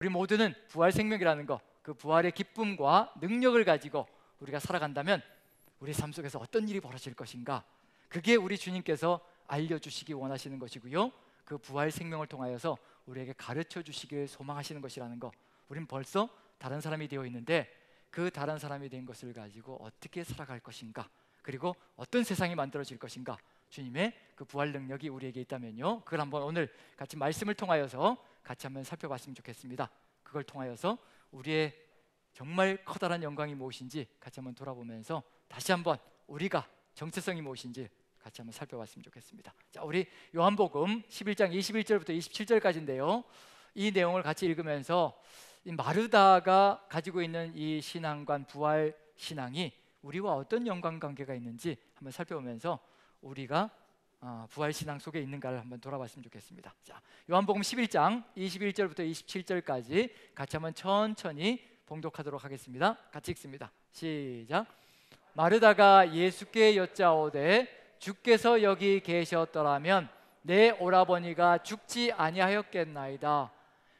우리 모두는 부활 생명이라는 거, 그 부활의 기쁨과 능력을 가지고 우리가 살아간다면 우리 삶 속에서 어떤 일이 벌어질 것인가, 그게 우리 주님께서 알려주시기 원하시는 것이고요, 그 부활 생명을 통하여서 우리에게 가르쳐 주시길 소망하시는 것이라는 거, 우린 벌써 다른 사람이 되어 있는데 그 다른 사람이 된 것을 가지고 어떻게 살아갈 것인가, 그리고 어떤 세상이 만들어질 것인가, 주님의 그 부활 능력이 우리에게 있다면요, 그걸 한번 오늘 같이 말씀을 통하여서 같이 한번 살펴봤으면 좋겠습니다. 그걸 통하여서 우리의 정말 커다란 영광이 무엇인지 같이 한번 돌아보면서 다시 한번 우리가 정체성이 무엇인지 같이 한번 살펴봤으면 좋겠습니다. 자, 우리 요한복음 11장 21절부터 27절까지인데요, 이 내용을 같이 읽으면서 이 마르다가 가지고 있는 이 신앙관, 부활 신앙이 우리와 어떤 연관관계가 있는지 한번 살펴보면서 우리가 부활 신앙 속에 있는가를 한번 돌아봤으면 좋겠습니다. 자, 요한복음 11장 21절부터 27절까지 같이 한번 천천히 봉독하도록 하겠습니다. 같이 읽습니다. 시작. 마르다가 예수께 여짜오되 주께서 여기 계셨더라면 내 오라버니가 죽지 아니하였겠나이다.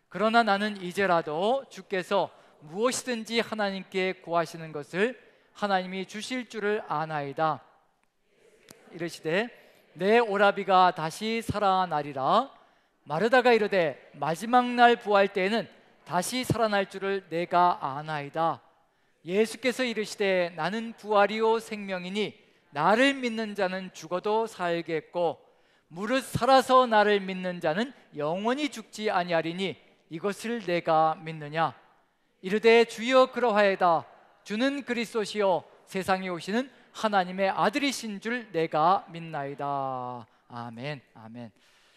그러나 나는 이제라도 주께서 무엇이든지 하나님께 구하시는 것을 하나님이 주실 줄을 아나이다. 이르시되 내 오라비가 다시 살아나리라. 마르다가 이르되 마지막 날 부활 때에는 다시 살아날 줄을 내가 아나이다. 예수께서 이르시되 나는 부활이요 생명이니 나를 믿는 자는 죽어도 살겠고 무릇 살아서 나를 믿는 자는 영원히 죽지 아니하리니 이것을 내가 믿느냐. 이르되 주여 그러하이다. 주는 그리스도시요 세상에 오시는 하나님의 아들이신 줄 내가 믿나이다. 아멘. 아멘.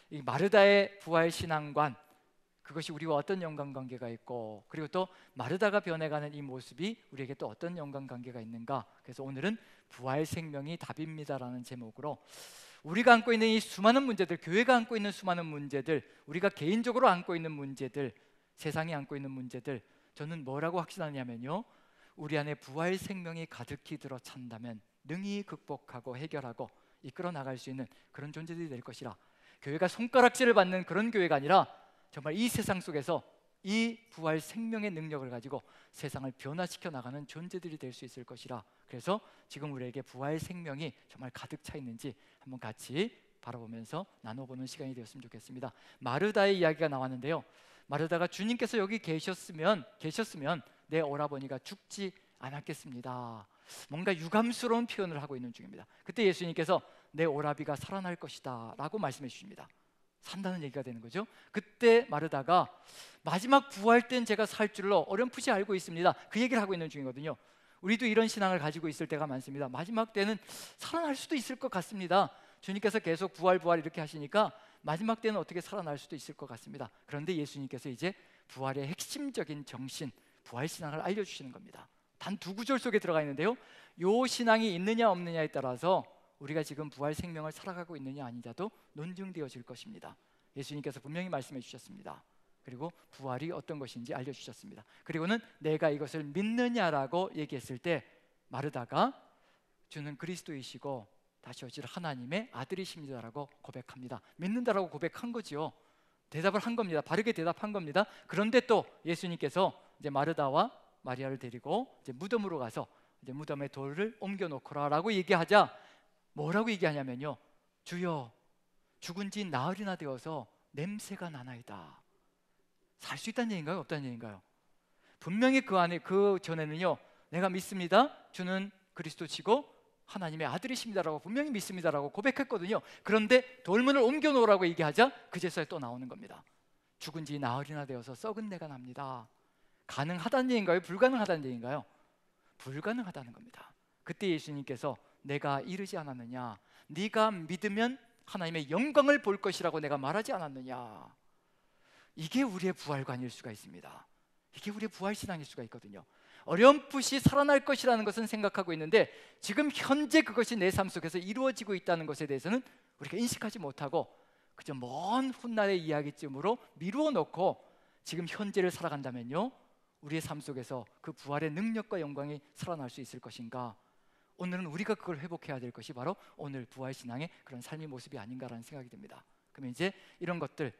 이 마르다의 부활 신앙관, 그것이 우리와 어떤 연관관계가 있고, 그리고 또 마르다가 변해가는 이 모습이 우리에게 또 어떤 연관관계가 있는가. 그래서 오늘은 부활 생명이 답입니다라는 제목으로 우리가 안고 있는 이 수많은 문제들, 교회가 안고 있는 수많은 문제들, 우리가 개인적으로 안고 있는 문제들, 세상이 안고 있는 문제들, 저는 뭐라고 확신하냐면요, 우리 안에 부활 생명이 가득히 들어 찬다면 능히 극복하고 해결하고 이끌어 나갈 수 있는 그런 존재들이 될 것이라. 교회가 손가락질을 받는 그런 교회가 아니라 정말 이 세상 속에서 이 부활 생명의 능력을 가지고 세상을 변화시켜 나가는 존재들이 될 수 있을 것이라. 그래서 지금 우리에게 부활 생명이 정말 가득 차 있는지 한번 같이 바라보면서 나눠보는 시간이 되었으면 좋겠습니다. 마르다의 이야기가 나왔는데요, 마르다가 주님께서 여기 계셨으면 내 오라버니가 죽지 않았겠습니다. 뭔가 유감스러운 표현을 하고 있는 중입니다. 그때 예수님께서 내 오라비가 살아날 것이다 라고 말씀해 주십니다. 산다는 얘기가 되는 거죠. 그때 마르다가 마지막 부활 땐 제가 살 줄로 어렴풋이 알고 있습니다, 그 얘기를 하고 있는 중이거든요. 우리도 이런 신앙을 가지고 있을 때가 많습니다. 마지막 때는 살아날 수도 있을 것 같습니다. 주님께서 계속 부활 이렇게 하시니까 마지막 때는 어떻게 살아날 수도 있을 것 같습니다. 그런데 예수님께서 이제 부활의 핵심적인 정신, 부활 신앙을 알려주시는 겁니다. 단 두 구절 속에 들어가 있는데요, 요 신앙이 있느냐 없느냐에 따라서 우리가 지금 부활 생명을 살아가고 있느냐 아니냐도 논증되어질 것입니다. 예수님께서 분명히 말씀해 주셨습니다. 그리고 부활이 어떤 것인지 알려주셨습니다. 그리고는 내가 이것을 믿느냐라고 얘기했을 때 마르다가 주는 그리스도이시고 다시 오실 하나님의 아들이십니다라고 고백합니다. 믿는다라고 고백한 거지요. 대답을 한 겁니다. 바르게 대답한 겁니다. 그런데 또 예수님께서 이제 마르다와 마리아를 데리고 이제 무덤으로 가서 이제 무덤에 돌을 옮겨 놓거라라고 얘기하자 뭐라고 얘기하냐면요, 주여 죽은 지 나흘이나 되어서 냄새가 나나이다. 살 수 있다는 얘기인가요? 없다는 얘기인가요? 분명히 그 안에, 그 전에는요, 내가 믿습니다, 주는 그리스도시고 하나님의 아들이십니다라고 분명히 믿습니다라고 고백했거든요. 그런데 돌문을 옮겨 놓으라고 얘기하자 그제서야 또 나오는 겁니다. 죽은 지 나흘이나 되어서 썩은 내가 납니다. 가능하다는 얘기인가요? 불가능하다는 얘기인가요? 불가능하다는 겁니다. 그때 예수님께서 내가 이르지 않았느냐, 네가 믿으면 하나님의 영광을 볼 것이라고 내가 말하지 않았느냐. 이게 우리의 부활관일 수가 있습니다. 이게 우리의 부활신앙일 수가 있거든요. 어렴풋이 살아날 것이라는 것은 생각하고 있는데 지금 현재 그것이 내 삶 속에서 이루어지고 있다는 것에 대해서는 우리가 인식하지 못하고 그저 먼 훗날의 이야기쯤으로 미루어 놓고 지금 현재를 살아간다면요, 우리의 삶 속에서 그 부활의 능력과 영광이 살아날 수 있을 것인가. 오늘은 우리가 그걸 회복해야 될 것이 바로 오늘 부활신앙의 그런 삶의 모습이 아닌가라는 생각이 듭니다. 그러면 이제 이런 것들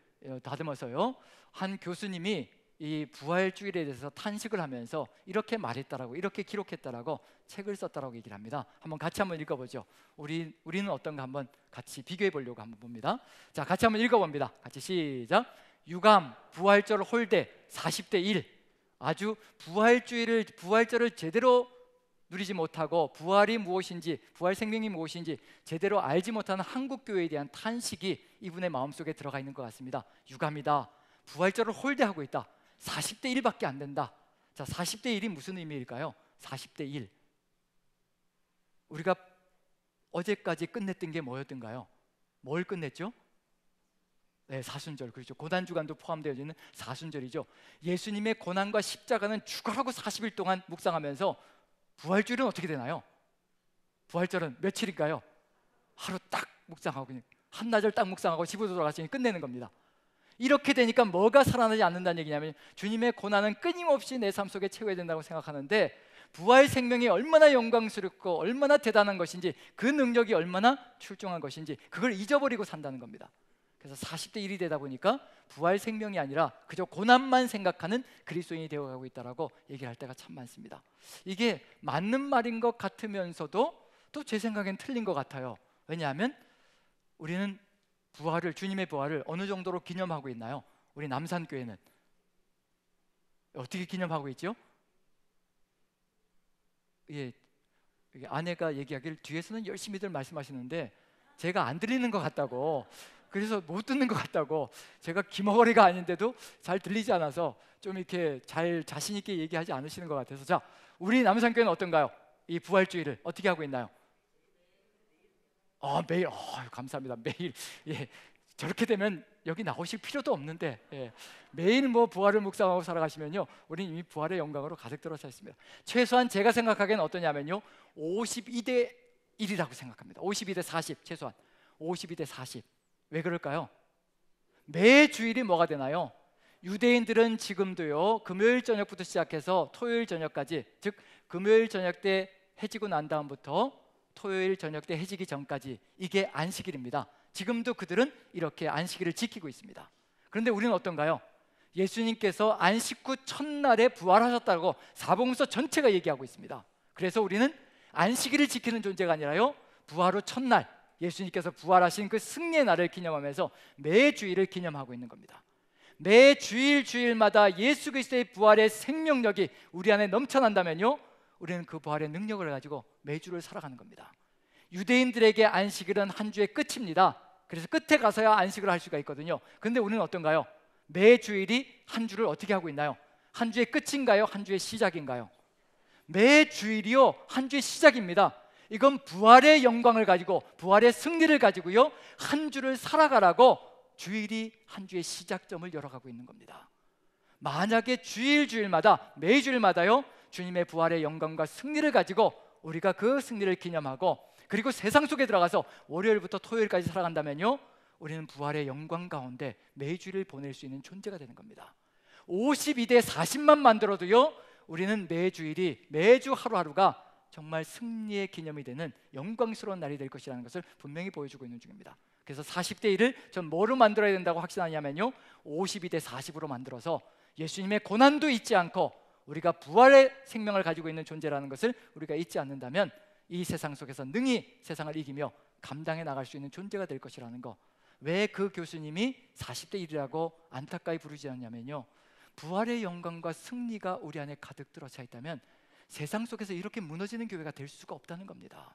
다듬어서요, 한 교수님이 이 부활주일에 대해서 탄식을 하면서 이렇게 말했다라고, 이렇게 기록했다라고 책을 썼다라고 얘기를 합니다. 같이 한번 읽어보죠. 우리는 어떤가 한번 같이 비교해 보려고 한번 봅니다. 자, 같이 한번 읽어봅니다. 같이 시작. 유감, 부활절 홀대 40대 1. 아주 부활절을 제대로 누리지 못하고 부활이 무엇인지, 부활 생명이 무엇인지 제대로 알지 못하는 한국 교회에 대한 탄식이 이분의 마음속에 들어가 있는 것 같습니다. 유감이다. 부활절을 홀대하고 있다. 40대 1밖에 안 된다. 자, 40대 1이 무슨 의미일까요? 40대 1. 우리가 어제까지 끝냈던 게 뭐였던가요? 뭘 끝냈죠? 네, 사순절. 그렇죠. 고난주간도 포함되어 있는 사순절이죠. 예수님의 고난과 십자가는 죽어라고 40일 동안 묵상하면서 부활주일은 어떻게 되나요? 부활절은 며칠일까요? 하루 딱 묵상하고 그냥 한나절 딱 묵상하고 집으로 돌아가시니 끝내는 겁니다. 이렇게 되니까 뭐가 살아나지 않는다는 얘기냐면 주님의 고난은 끊임없이 내 삶 속에 채워야 된다고 생각하는데 부활 생명이 얼마나 영광스럽고 얼마나 대단한 것인지, 그 능력이 얼마나 출중한 것인지 그걸 잊어버리고 산다는 겁니다. 그래서 40대 1이 되다 보니까 부활 생명이 아니라 그저 고난만 생각하는 그리스도인이 되어가고 있다라고 얘기할 때가 참 많습니다. 이게 맞는 말인 것 같으면서도 또 제 생각엔 틀린 것 같아요. 왜냐하면 우리는 주님의 부활을 어느 정도로 기념하고 있나요? 우리 남산교회는 어떻게 기념하고 있죠? 예, 아내가 얘기하기를 뒤에서는 열심히들 말씀하시는데 제가 안 들리는 것 같다고, 그래서 못 듣는 것 같다고, 제가 귀머거리가 아닌데도 잘 들리지 않아서 좀 이렇게 잘 자신 있게 얘기하지 않으시는 것 같아서, 자, 우리 남산교회는 어떤가요? 이 부활주의를 어떻게 하고 있나요? 매일. 감사합니다. 매일. 예, 저렇게 되면 여기 나오실 필요도 없는데, 예, 매일 부활을 묵상하고 살아가시면요, 우리는 이미 부활의 영광으로 가득 들어차 있습니다. 최소한 제가 생각하기에는 어떠냐면요, 52대 1이라고 생각합니다. 52대 40, 최소한 52대 40. 왜 그럴까요? 매 주일이 뭐가 되나요? 유대인들은 지금도요, 금요일 저녁부터 시작해서 토요일 저녁까지, 즉 금요일 저녁 때 해지고 난 다음부터 토요일 저녁 때 해지기 전까지, 이게 안식일입니다. 지금도 그들은 이렇게 안식일을 지키고 있습니다. 그런데 우리는 어떤가요? 예수님께서 안식 후 첫날에 부활하셨다고 사복음서 전체가 얘기하고 있습니다. 그래서 우리는 안식일을 지키는 존재가 아니라요, 부활 후 첫날 예수님께서 부활하신 그 승리의 날을 기념하면서 매 주일을 기념하고 있는 겁니다. 매 주일마다 예수 그리스도의 부활의 생명력이 우리 안에 넘쳐난다면요, 우리는 그 부활의 능력을 가지고 매주를 살아가는 겁니다. 유대인들에게 안식일은 한 주의 끝입니다. 그래서 끝에 가서야 안식을 할 수가 있거든요. 그런데 우리는 어떤가요? 매 주일이 한 주를 어떻게 하고 있나요? 한 주의 끝인가요? 한 주의 시작인가요? 매 주일이요, 한 주의 시작입니다. 이건 부활의 영광을 가지고, 부활의 승리를 가지고요, 한 주를 살아가라고 주일이 한 주의 시작점을 열어가고 있는 겁니다. 만약에 주일마다, 매 주일마다요, 주님의 부활의 영광과 승리를 가지고 우리가 그 승리를 기념하고, 그리고 세상 속에 들어가서 월요일부터 토요일까지 살아간다면요, 우리는 부활의 영광 가운데 매주를 보낼 수 있는 존재가 되는 겁니다. 52대 40만 만들어도요, 우리는 매주 하루하루가 정말 승리의 기념이 되는 영광스러운 날이 될 것이라는 것을 분명히 보여주고 있는 중입니다. 그래서 40대 1을 전 뭐로 만들어야 된다고 확신하냐면요, 52대 40으로 만들어서 예수님의 고난도 잊지 않고 우리가 부활의 생명을 가지고 있는 존재라는 것을 우리가 잊지 않는다면 이 세상 속에서 능히 세상을 이기며 감당해 나갈 수 있는 존재가 될 것이라는 거. 왜 그 교수님이 40대 1이라고 안타까이 부르지 않냐면요, 부활의 영광과 승리가 우리 안에 가득 들어차 있다면 세상 속에서 이렇게 무너지는 교회가 될 수가 없다는 겁니다.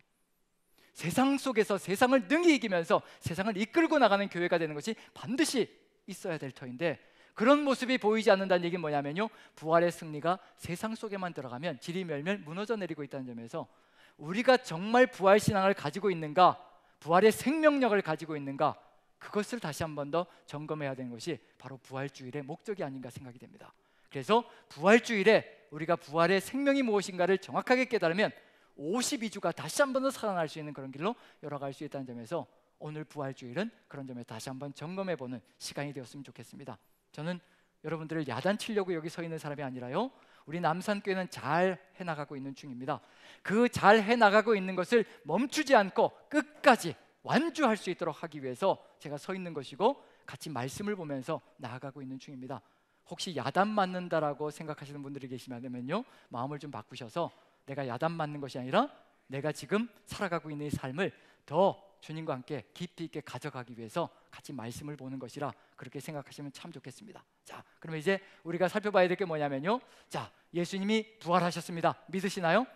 세상 속에서 세상을 능히 이기면서 세상을 이끌고 나가는 교회가 되는 것이 반드시 있어야 될 터인데, 그런 모습이 보이지 않는다는 얘기는 뭐냐면요, 부활의 승리가 세상 속에만 들어가면 지리멸멸 무너져 내리고 있다는 점에서 우리가 정말 부활 신앙을 가지고 있는가, 부활의 생명력을 가지고 있는가, 그것을 다시 한 번 더 점검해야 되는 것이 바로 부활주일의 목적이 아닌가 생각이 됩니다. 그래서 부활주일에 우리가 부활의 생명이 무엇인가를 정확하게 깨달으면 52주가 다시 한 번 더 살아날 수 있는 그런 길로 열어갈 수 있다는 점에서 오늘 부활주일은 그런 점에 다시 한번 점검해보는 시간이 되었으면 좋겠습니다. 저는 여러분들을 야단치려고 여기 서 있는 사람이 아니라요, 우리 남산교회는 잘 해나가고 있는 중입니다. 그 잘 해나가고 있는 것을 멈추지 않고 끝까지 완주할 수 있도록 하기 위해서 제가 서 있는 것이고 같이 말씀을 보면서 나아가고 있는 중입니다. 혹시 야단 맞는다라고 생각하시는 분들이 계시면요, 마음을 좀 바꾸셔서 내가 야단 맞는 것이 아니라 내가 지금 살아가고 있는 이 삶을 더 주님과 함께 깊이 있게 가져가기 위해서 같이 말씀을 보는 것이라 그렇게 생각하시면 참 좋겠습니다. 자, 그러면 이제 우리가 살펴봐야 될 게 뭐냐면요, 자, 예수님이 부활하셨습니다. 믿으시나요?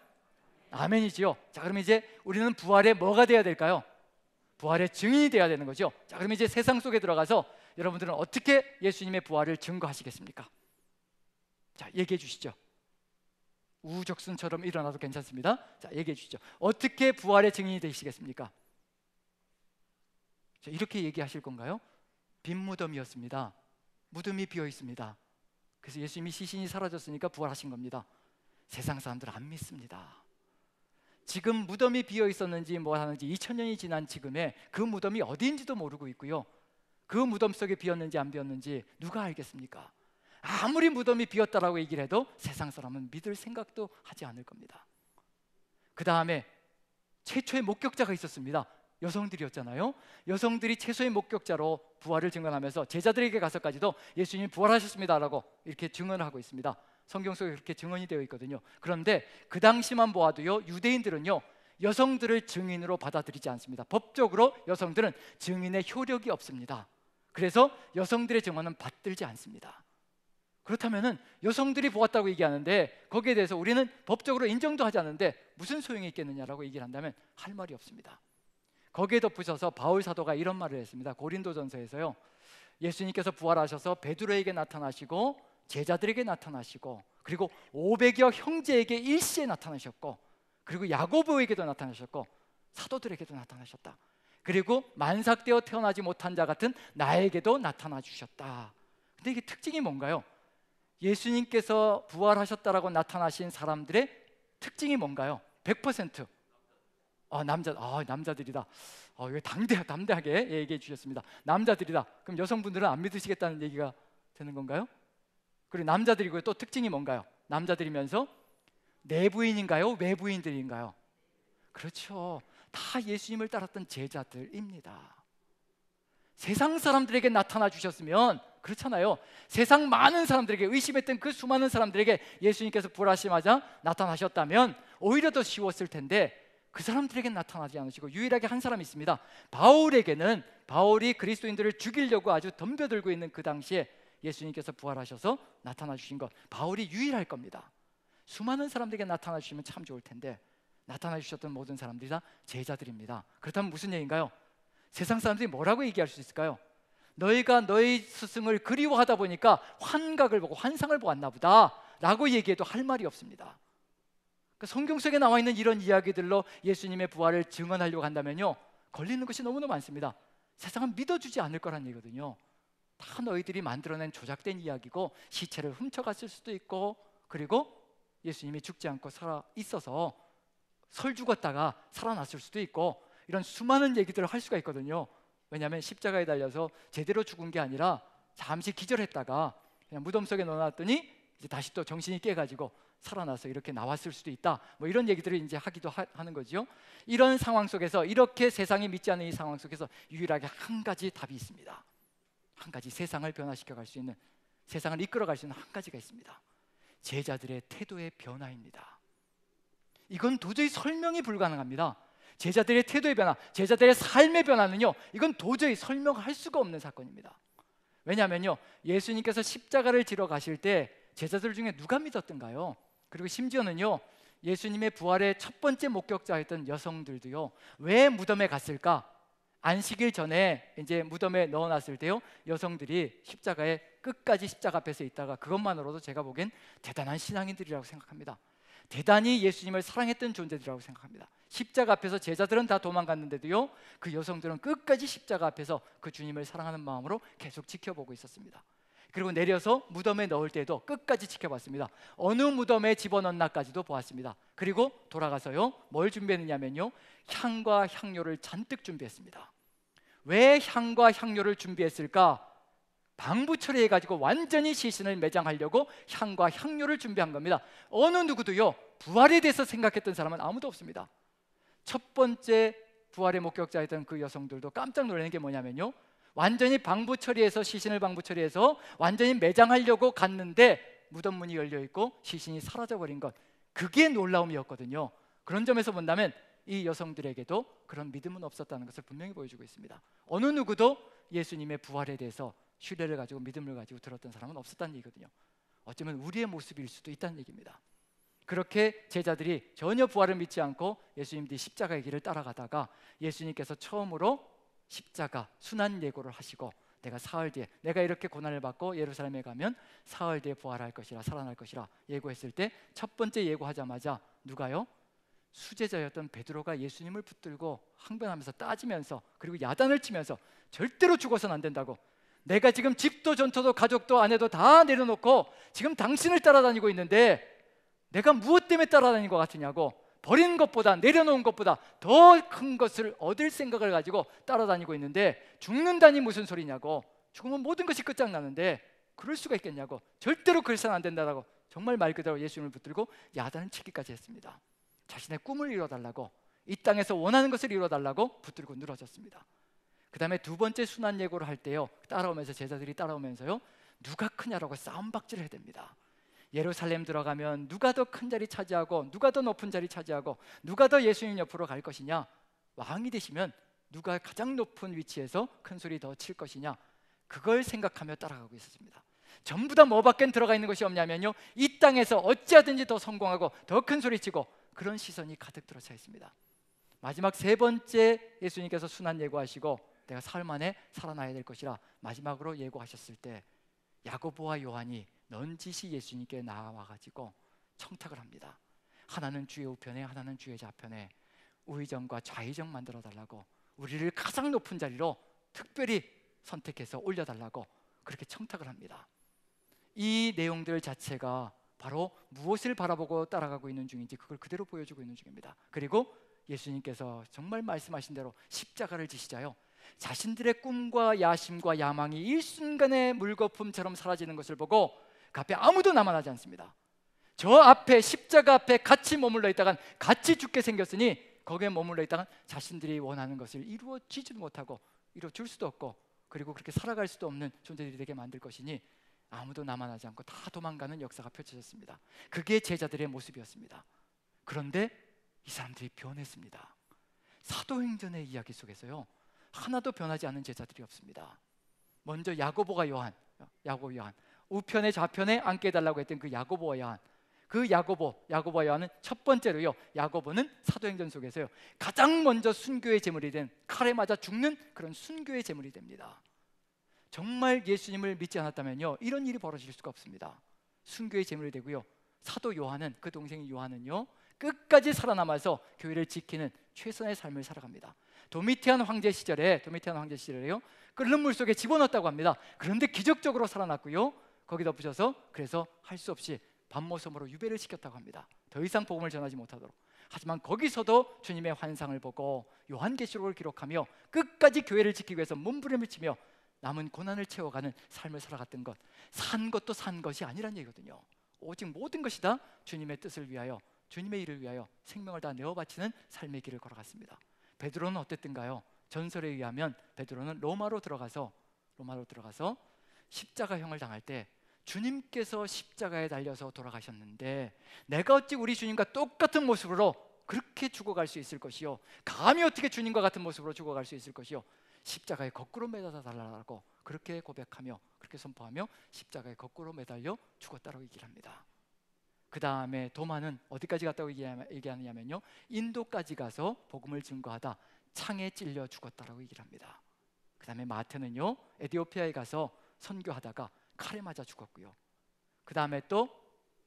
아멘이지요. 자, 그러면 이제 우리는 부활에 뭐가 돼야 될까요? 부활의 증인이 돼야 되는 거죠. 자, 그러면 이제 세상 속에 들어가서 여러분들은 어떻게 예수님의 부활을 증거하시겠습니까? 자, 얘기해 주시죠. 우후적순처럼 일어나도 괜찮습니다. 자, 얘기해 주시죠. 어떻게 부활의 증인이 되시겠습니까? 자, 이렇게 얘기하실 건가요? 빈 무덤이었습니다. 무덤이 비어 있습니다. 그래서 예수님이 시신이 사라졌으니까 부활하신 겁니다. 세상 사람들 안 믿습니다. 지금 무덤이 비어 있었는지 뭐 하는지 2000년이 지난 지금에 그 무덤이 어디인지도 모르고 있고요, 그 무덤 속에 비었는지 안 비었는지 누가 알겠습니까? 아무리 무덤이 비었다라고 얘기를 해도 세상 사람은 믿을 생각도 하지 않을 겁니다. 그 다음에 최초의 목격자가 있었습니다. 여성들이었잖아요. 여성들이 최소의 목격자로 부활을 증언하면서 제자들에게 가서까지도 예수님이 부활하셨습니다라고 이렇게 증언하고 있습니다. 성경 속에 그렇게 증언이 되어 있거든요. 그런데 그 당시만 보아도요, 유대인들은요, 여성들을 증인으로 받아들이지 않습니다. 법적으로 여성들은 증인의 효력이 없습니다. 그래서 여성들의 증언은 받들지 않습니다. 그렇다면은 여성들이 보았다고 얘기하는데 거기에 대해서 우리는 법적으로 인정도 하지 않는데 무슨 소용이 있겠느냐라고 얘기를 한다면 할 말이 없습니다. 거기에 덧붙여서 바울 사도가 이런 말을 했습니다. 고린도전서에서요, 예수님께서 부활하셔서 베드로에게 나타나시고 제자들에게 나타나시고 그리고 500여 형제에게 일시에 나타나셨고 그리고 야고보에게도 나타나셨고 사도들에게도 나타나셨다. 그리고 만삭되어 태어나지 못한 자 같은 나에게도 나타나 주셨다. 근데 이게 특징이 뭔가요? 예수님께서 부활하셨다라고 나타나신 사람들의 특징이 뭔가요? 100% 남자들이다. 이거 담대하게 얘기해 주셨습니다. 남자들이다. 그럼 여성분들은 안 믿으시겠다는 얘기가 되는 건가요? 그리고 남자들이고 또 특징이 뭔가요? 남자들이면서 내부인인가요? 외부인들인가요? 그렇죠. 다 예수님을 따랐던 제자들입니다. 세상 사람들에게 나타나 주셨으면, 그렇잖아요, 세상 많은 사람들에게, 의심했던 그 수많은 사람들에게 예수님께서 부활하시자마자 나타나셨다면 오히려 더 쉬웠을 텐데 그 사람들에게 나타나지 않으시고 유일하게 한 사람이 있습니다. 바울에게는, 바울이 그리스도인들을 죽이려고 아주 덤벼들고 있는 그 당시에 예수님께서 부활하셔서 나타나 주신 것, 바울이 유일할 겁니다. 수많은 사람들에게 나타나 주시면 참 좋을 텐데 나타나 주셨던 모든 사람들이 다 제자들입니다. 그렇다면 무슨 얘기인가요? 세상 사람들이 뭐라고 얘기할 수 있을까요? 너희가 너희 스승을 그리워하다 보니까 환각을 보고 환상을 보았나 보다 라고 얘기해도 할 말이 없습니다. 그러니까 성경 속에 나와 있는 이런 이야기들로 예수님의 부활을 증언하려고 한다면요, 걸리는 것이 너무나 많습니다. 세상은 믿어주지 않을 거란 얘기거든요. 다 너희들이 만들어낸 조작된 이야기고 시체를 훔쳐갔을 수도 있고 그리고 예수님이 죽지 않고 살아 있어서 설 죽었다가 살아났을 수도 있고 이런 수많은 얘기들을 할 수가 있거든요. 왜냐하면 십자가에 달려서 제대로 죽은 게 아니라 잠시 기절했다가 그냥 무덤 속에 넣어놨더니 이제 다시 또 정신이 깨가지고 살아나서 이렇게 나왔을 수도 있다, 뭐 이런 얘기들을 이제 하기도 하는 거죠. 이런 상황 속에서, 이렇게 세상이 믿지 않는 이 상황 속에서 유일하게 한 가지 답이 있습니다. 한 가지 세상을 변화시켜 갈 수 있는, 세상을 이끌어 갈 수 있는 한 가지가 있습니다. 제자들의 태도의 변화입니다. 이건 도저히 설명이 불가능합니다. 제자들의 태도의 변화, 제자들의 삶의 변화는요, 이건 도저히 설명할 수가 없는 사건입니다. 왜냐하면요, 예수님께서 십자가를 지러 가실 때 제자들 중에 누가 믿었던가요? 그리고 심지어는요, 예수님의 부활의 첫 번째 목격자였던 여성들도요, 왜 무덤에 갔을까? 안식일 전에 이제 무덤에 넣어놨을 때요, 여성들이 십자가에 끝까지 십자가 앞에서 있다가 그것만으로도 제가 보기엔 대단한 신앙인들이라고 생각합니다. 대단히 예수님을 사랑했던 존재들이라고 생각합니다. 십자가 앞에서 제자들은 다 도망갔는데도요, 그 여성들은 끝까지 십자가 앞에서 그 주님을 사랑하는 마음으로 계속 지켜보고 있었습니다. 그리고 내려서 무덤에 넣을 때도 끝까지 지켜봤습니다. 어느 무덤에 집어넣나까지도 보았습니다. 그리고 돌아가서요, 뭘 준비했느냐면요, 향과 향료를 잔뜩 준비했습니다. 왜 향과 향료를 준비했을까? 방부 처리해가지고 완전히 시신을 매장하려고 향과 향료를 준비한 겁니다. 어느 누구도요, 부활에 대해서 생각했던 사람은 아무도 없습니다. 첫 번째 부활의 목격자였던 그 여성들도 깜짝 놀라는 게 뭐냐면요, 완전히 방부 처리해서, 시신을 방부 처리해서 완전히 매장하려고 갔는데 무덤 문이 열려 있고 시신이 사라져 버린 것, 그게 놀라움이었거든요. 그런 점에서 본다면 이 여성들에게도 그런 믿음은 없었다는 것을 분명히 보여주고 있습니다. 어느 누구도 예수님의 부활에 대해서 신뢰를 가지고 믿음을 가지고 들었던 사람은 없었다는 얘기거든요. 어쩌면 우리의 모습일 수도 있다는 얘기입니다. 그렇게 제자들이 전혀 부활을 믿지 않고 예수님들이 십자가의 길을 따라가다가 예수님께서 처음으로 십자가 순환 예고를 하시고, 내가 사흘 뒤에, 내가 이렇게 고난을 받고 예루살렘에 가면 사흘 뒤에 부활할 것이라, 살아날 것이라 예고했을 때 첫 번째 예고하자마자 누가요? 수제자였던 베드로가 예수님을 붙들고 항변하면서 따지면서, 그리고 야단을 치면서 절대로 죽어서는 안 된다고, 내가 지금 집도 전토도 가족도 아내도 다 내려놓고 지금 당신을 따라다니고 있는데 내가 무엇 때문에 따라다니는 것 같으냐고, 버리는 것보다, 내려놓은 것보다 더 큰 것을 얻을 생각을 가지고 따라다니고 있는데 죽는다니 무슨 소리냐고, 죽으면 모든 것이 끝장나는데 그럴 수가 있겠냐고, 절대로 그래서는 안 된다라고 정말 말 그대로 예수님을 붙들고 야단을 치기까지 했습니다. 자신의 꿈을 이뤄달라고, 이 땅에서 원하는 것을 이뤄달라고 붙들고 늘어졌습니다. 그 다음에 두 번째 순환 예고를 할 때요, 따라오면서, 제자들이 따라오면서요, 누가 크냐라고 싸움박질을 해야 됩니다. 예루살렘 들어가면 누가 더 큰 자리 차지하고 누가 더 높은 자리 차지하고 누가 더 예수님 옆으로 갈 것이냐, 왕이 되시면 누가 가장 높은 위치에서 큰 소리 더 칠 것이냐, 그걸 생각하며 따라가고 있었습니다. 전부 다 뭐밖에 들어가 있는 것이 없냐면요, 이 땅에서 어찌하든지 더 성공하고 더 큰 소리 치고, 그런 시선이 가득 들어차 있습니다. 마지막 세 번째 예수님께서 순환 예고하시고 내가 사흘 만에 살아나야 될 것이라 마지막으로 예고하셨을 때 야고보와 요한이 넌지시 예수님께 나와가지고 청탁을 합니다. 하나는 주의 우편에, 하나는 주의 좌편에 우의정과 좌의정 만들어 달라고, 우리를 가장 높은 자리로 특별히 선택해서 올려달라고 그렇게 청탁을 합니다. 이 내용들 자체가 바로 무엇을 바라보고 따라가고 있는 중인지 그걸 그대로 보여주고 있는 중입니다. 그리고 예수님께서 정말 말씀하신 대로 십자가를 지시자요, 자신들의 꿈과 야심과 야망이 일순간에 물거품처럼 사라지는 것을 보고 그 앞에 아무도 남아나지 않습니다. 저 앞에, 십자가 앞에 같이 머물러 있다간 같이 죽게 생겼으니 거기에 머물러 있다간 자신들이 원하는 것을 이루어지지도 못하고 이루어줄 수도 없고, 그리고 그렇게 살아갈 수도 없는 존재들이 되게 만들 것이니 아무도 남아나지 않고 다 도망가는 역사가 펼쳐졌습니다. 그게 제자들의 모습이었습니다. 그런데 이 사람들이 변했습니다. 사도행전의 이야기 속에서요, 하나도 변하지 않은 제자들이 없습니다. 먼저 야고보와 요한, 우편에 좌편에 앉게 해달라고 했던 그 야고보와 요한, 그 야고보와 요한은 첫 번째로요, 야고보는 사도행전 속에서요 가장 먼저 순교의 제물이 된, 칼에 맞아 죽는 그런 순교의 제물이 됩니다. 정말 예수님을 믿지 않았다면요 이런 일이 벌어질 수가 없습니다. 순교의 제물이 되고요, 사도 요한은, 그 동생 요한은요 끝까지 살아남아서 교회를 지키는 최선의 삶을 살아갑니다. 도미티안 황제 시절에요 끓는 물 속에 집어넣었다고 합니다. 그런데 기적적으로 살아났고요, 거기 덧붙여서 그래서 할 수 없이 밤모섬으로 유배를 시켰다고 합니다. 더 이상 복음을 전하지 못하도록. 하지만 거기서도 주님의 환상을 보고 요한계시록을 기록하며 끝까지 교회를 지키기 위해서 몸부림을 치며 남은 고난을 채워가는 삶을 살아갔던 것, 산 것도 산 것이 아니란 얘기거든요. 오직 모든 것이 다 주님의 뜻을 위하여, 주님의 일을 위하여 생명을 다 내어 바치는 삶의 길을 걸어갔습니다. 베드로는 어땠던가요? 전설에 의하면 베드로는 로마로 들어가서 십자가형을 당할 때 주님께서 십자가에 달려서 돌아가셨는데 내가 어찌 우리 주님과 똑같은 모습으로 그렇게 죽어갈 수 있을 것이요, 감히 어떻게 주님과 같은 모습으로 죽어갈 수 있을 것이요, 십자가에 거꾸로 매달아 달라고 그렇게 고백하며, 그렇게 선포하며 십자가에 거꾸로 매달려 죽었다고 얘기를 합니다. 그 다음에 도마는 어디까지 갔다고 얘기하느냐면요, 인도까지 가서 복음을 증거하다 창에 찔려 죽었다라고 얘기를 합니다. 그 다음에 마태는요 에티오피아에 가서 선교하다가 칼에 맞아 죽었고요, 그 다음에 또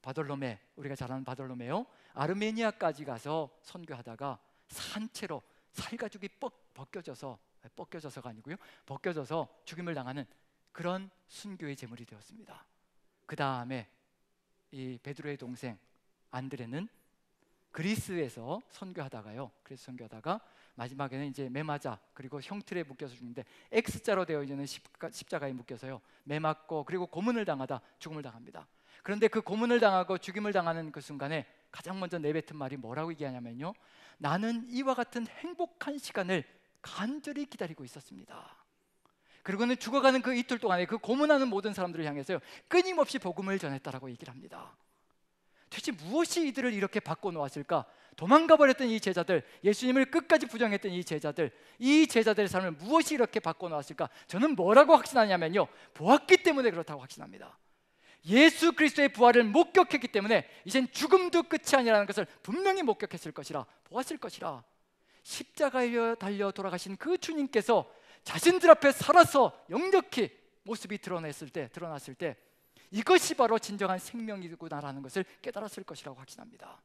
바돌로메, 우리가 잘 아는 바돌로메요, 아르메니아까지 가서 선교하다가 산채로 살가죽이 벗겨져서가 아니고요, 벗겨져서 죽임을 당하는 그런 순교의 제물이 되었습니다. 그 다음에 이 베드로의 동생 안드레는 그리스에서 선교하다가 마지막에는 이제 매 맞아, 그리고 형틀에 묶여서 죽는데 X자로 되어 있는 십자가에 묶여서요 매 맞고, 그리고 고문을 당하다 죽음을 당합니다. 그런데 그 고문을 당하고 죽임을 당하는 그 순간에 가장 먼저 내뱉은 말이 뭐라고 얘기하냐면요, 나는 이와 같은 행복한 시간을 간절히 기다리고 있었습니다. 그리고는 죽어가는 그 이틀 동안에 그 고문하는 모든 사람들을 향해서요, 끊임없이 복음을 전했다라고 얘기를 합니다. 도대체 무엇이 이들을 이렇게 바꿔놓았을까? 도망가 버렸던 이 제자들, 예수님을 끝까지 부정했던 이 제자들의 삶을 무엇이 이렇게 바꿔놓았을까? 저는 뭐라고 확신하냐면요, 보았기 때문에 그렇다고 확신합니다. 예수 그리스도의 부활을 목격했기 때문에 이젠 죽음도 끝이 아니라는 것을 분명히 목격했을 것이라, 보았을 것이라. 십자가에 달려 돌아가신 그 주님께서 자신들 앞에 살아서 역력히 모습이 드러났을 때 이것이 바로 진정한 생명이구나라는 것을 깨달았을 것이라고 확신합니다.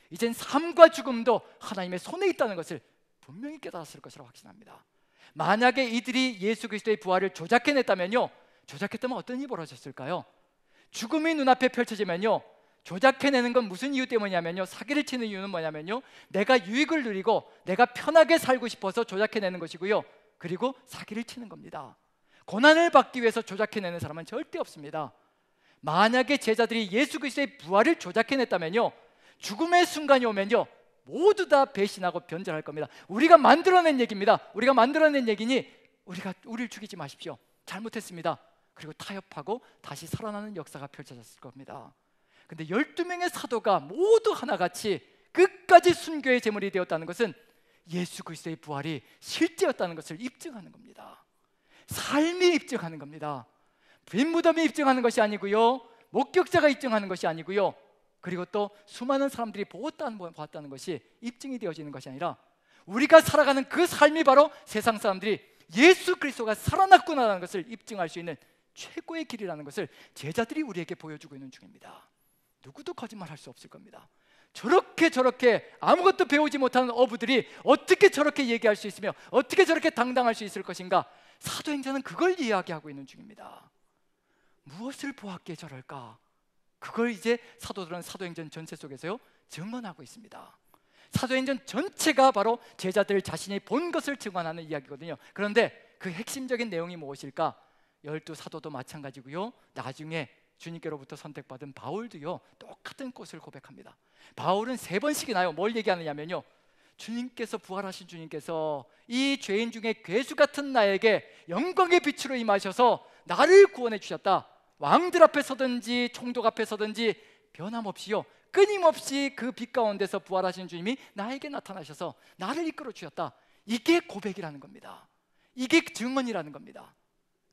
이젠 삶과 죽음도 하나님의 손에 있다는 것을 분명히 깨달았을 것이라고 확신합니다. 만약에 이들이 예수 그리스도의 부활을 조작해냈다면요, 조작했다면 어떤 일이 벌어졌을까요? 죽음이 눈앞에 펼쳐지면요, 조작해내는 건 무슨 이유 때문이냐면요, 사기를 치는 이유는 뭐냐면요, 내가 유익을 누리고 내가 편하게 살고 싶어서 조작해내는 것이고요, 그리고 사기를 치는 겁니다. 고난을 받기 위해서 조작해내는 사람은 절대 없습니다. 만약에 제자들이 예수 그리스도의 부활을 조작해냈다면요, 죽음의 순간이 오면요, 모두 다 배신하고 변절할 겁니다. 우리가 만들어낸 얘기입니다. 우리가 만들어낸 얘기니 우리를 죽이지 마십시오, 잘못했습니다. 그리고 타협하고 다시 살아나는 역사가 펼쳐졌을 겁니다. 근데 12명의 사도가 모두 하나같이 끝까지 순교의 제물이 되었다는 것은 예수 그리스도의 부활이 실제였다는 것을 입증하는 겁니다. 삶이 입증하는 겁니다. 빈무덤이 입증하는 것이 아니고요, 목격자가 입증하는 것이 아니고요, 그리고 또 수많은 사람들이 보았다는 것이 입증이 되어지는 것이 아니라 우리가 살아가는 그 삶이 바로 세상 사람들이 예수 그리스도가 살아났구나라는 것을 입증할 수 있는 최고의 길이라는 것을 제자들이 우리에게 보여주고 있는 중입니다. 누구도 거짓말할 수 없을 겁니다. 저렇게 아무것도 배우지 못하는 어부들이 어떻게 저렇게 얘기할 수 있으며 어떻게 저렇게 당당할 수 있을 것인가? 사도행전은 그걸 이야기하고 있는 중입니다. 무엇을 보았기에 저럴까? 그걸 이제 사도들은 사도행전 전체 속에서요 증언하고 있습니다. 사도행전 전체가 바로 제자들 자신이 본 것을 증언하는 이야기거든요. 그런데 그 핵심적인 내용이 무엇일까? 12사도도 마찬가지고요, 나중에 주님께로부터 선택받은 바울도요 똑같은 것을 고백합니다. 바울은 3번씩이나요 뭘 얘기하느냐면요, 주님께서, 부활하신 주님께서 이 죄인 중에 괴수 같은 나에게 영광의 빛으로 임하셔서 나를 구원해 주셨다. 왕들 앞에 서든지 총독 앞에 서든지 변함없이요, 끊임없이 그 빛 가운데서 부활하신 주님이 나에게 나타나셔서 나를 이끌어 주셨다. 이게 고백이라는 겁니다. 이게 증언이라는 겁니다.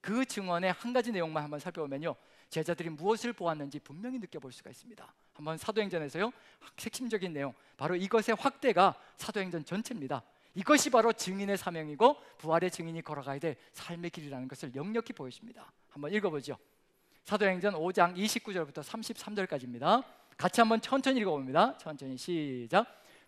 그 증언의 한 가지 내용만 한번 살펴보면요, 제자들이 무엇을 보았는지 분명히 느껴볼 수가 있습니다. 한번 사도행전에서요 핵심적인 내용, 바로 이것의 확대가 사도행전 전체입니다. 이것이 바로 증인의 사명이고 부활의 증인이 걸어가야 될 삶의 길이라는 것을 역력히 보여줍니다. 한번 읽어보죠. 사도행전 5장 29절부터 33절까지입니다. 같이 한번 천천히 읽어봅니다. 천천히 시작.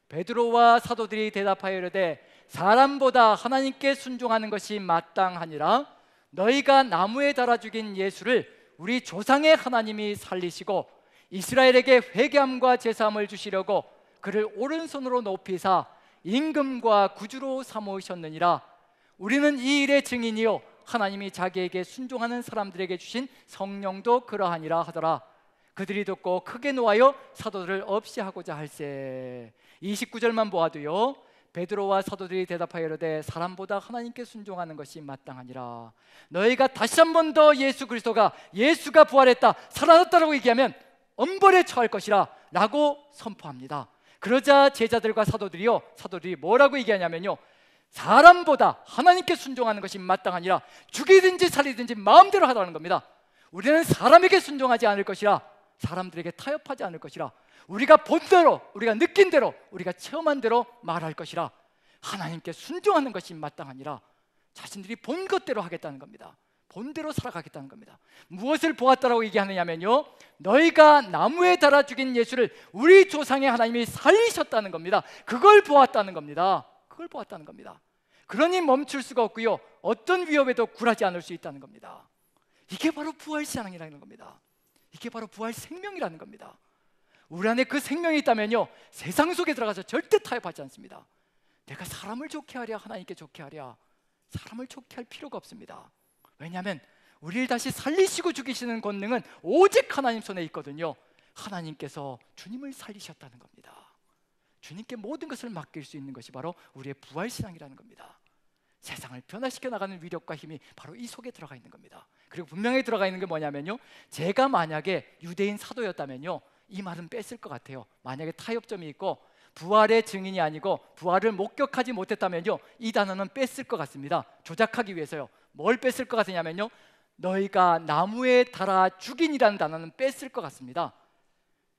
베드로와 사도들이 대답하여 이르되 사람보다 하나님께 순종하는 것이 마땅하니라. 너희가 나무에 달아 죽인 예수를 우리 조상의 하나님이 살리시고 이스라엘에게 회개함과 제사함을 주시려고 그를 오른손으로 높이사 임금과 구주로 삼으셨느니라. 우리는 이 일의 증인이요 하나님이 자기에게 순종하는 사람들에게 주신 성령도 그러하니라 하더라. 그들이 듣고 크게 노하여 사도들을 없이 하고자 할세. 29절만 보아도요, 베드로와 사도들이 대답하여 이르되 사람보다 하나님께 순종하는 것이 마땅하니라. 너희가 다시 한 번 더 예수가 부활했다, 살아났다라고 얘기하면 엄벌에 처할 것이라 라고 선포합니다. 그러자 제자들과 사도들이 뭐라고 얘기하냐면요, 사람보다 하나님께 순종하는 것이 마땅하니라. 죽이든지 살리든지 마음대로 하라는 겁니다. 우리는 사람에게 순종하지 않을 것이라, 사람들에게 타협하지 않을 것이라, 우리가 본대로, 우리가 느낀 대로, 우리가 체험한 대로 말할 것이라, 하나님께 순종하는 것이 마땅하니라. 자신들이 본 것대로 하겠다는 겁니다. 본대로 살아가겠다는 겁니다. 무엇을 보았다라고 얘기하느냐면요, 너희가 나무에 달아 죽인 예수를 우리 조상의 하나님이 살리셨다는 겁니다. 그걸 보았다는 겁니다. 그걸 보았다는 겁니다. 그러니 멈출 수가 없고요, 어떤 위협에도 굴하지 않을 수 있다는 겁니다. 이게 바로 부활신앙이라는 겁니다. 이게 바로 부활 생명이라는 겁니다. 우리 안에 그 생명이 있다면요, 세상 속에 들어가서 절대 타협하지 않습니다. 내가 사람을 좋게 하랴 하나님께 좋게 하랴, 사람을 좋게 할 필요가 없습니다. 왜냐하면 우리를 다시 살리시고 죽이시는 권능은 오직 하나님 손에 있거든요. 하나님께서 주님을 살리셨다는 겁니다. 주님께 모든 것을 맡길 수 있는 것이 바로 우리의 부활신앙이라는 겁니다. 세상을 변화시켜 나가는 위력과 힘이 바로 이 속에 들어가 있는 겁니다. 그리고 분명히 들어가 있는 게 뭐냐면요, 제가 만약에 유대인 사도였다면요, 이 말은 뺐을 것 같아요. 만약에 타협점이 있고 부활의 증인이 아니고 부활을 목격하지 못했다면요, 이 단어는 뺐을 것 같습니다. 조작하기 위해서요. 뭘 뺐을 것 같으냐면요, 너희가 나무에 달아 죽인이라는 단어는 뺐을 것 같습니다.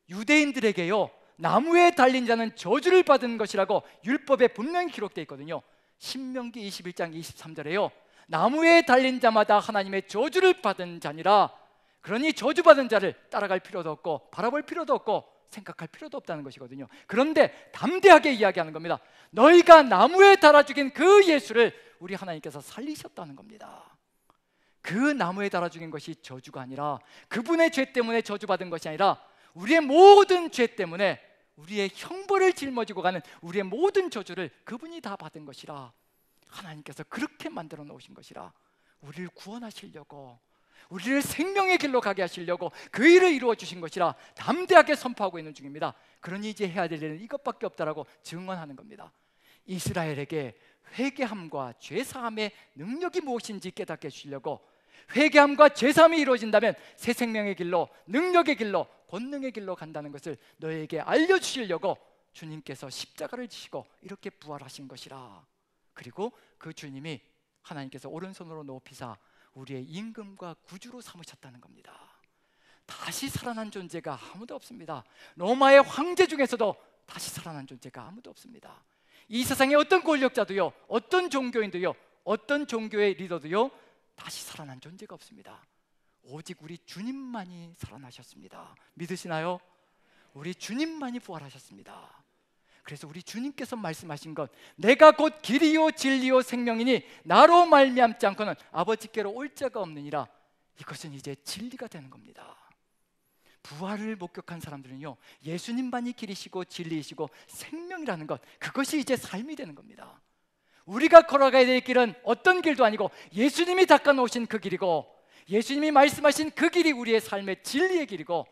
유대인들에게요, 나무에 달린 자는 저주를 받은 것이라고 율법에 분명히 기록되어 있거든요. 신명기 21장 23절에요, 나무에 달린 자마다 하나님의 저주를 받은 자니라. 그러니 저주받은 자를 따라갈 필요도 없고 바라볼 필요도 없고 생각할 필요도 없다는 것이거든요. 그런데 담대하게 이야기하는 겁니다. 너희가 나무에 달아 죽인 그 예수를 우리 하나님께서 살리셨다는 겁니다. 그 나무에 달아 죽인 것이 저주가 아니라, 그분의 죄 때문에 저주받은 것이 아니라 우리의 모든 죄 때문에 우리의 형벌을 짊어지고 가는 우리의 모든 저주를 그분이 다 받은 것이라. 하나님께서 그렇게 만들어 놓으신 것이라. 우리를 구원하시려고, 우리를 생명의 길로 가게 하시려고 그 일을 이루어 주신 것이라 담대하게 선포하고 있는 중입니다. 그러니 이제 해야 될 일은 이것밖에 없다라고 증언하는 겁니다. 이스라엘에게 회개함과 죄사함의 능력이 무엇인지 깨닫게 해주시려고, 회개함과 죄사함이 이루어진다면 새 생명의 길로, 능력의 길로, 권능의 길로 간다는 것을 너희에게 알려주시려고 주님께서 십자가를 지시고 이렇게 부활하신 것이라. 그리고 그 주님이 하나님께서 오른손으로 높이사 우리의 임금과 구주로 삼으셨다는 겁니다. 다시 살아난 존재가 아무도 없습니다. 로마의 황제 중에서도 다시 살아난 존재가 아무도 없습니다. 이 세상의 어떤 권력자도요, 어떤 종교인도요, 어떤 종교의 리더도요, 다시 살아난 존재가 없습니다. 오직 우리 주님만이 살아나셨습니다. 믿으시나요? 우리 주님만이 부활하셨습니다. 그래서 우리 주님께서 말씀하신 것, 내가 곧 길이요 진리요 생명이니 나로 말미암지 않고는 아버지께로 올 자가 없느니라. 이것은 이제 진리가 되는 겁니다. 부활을 목격한 사람들은요, 예수님만이 길이시고 진리이시고 생명이라는 것, 그것이 이제 삶이 되는 겁니다. 우리가 걸어가야 될 길은 어떤 길도 아니고 예수님이 닦아놓으신 그 길이고, 예수님이 말씀하신 그 길이 우리의 삶의 진리의 길이고,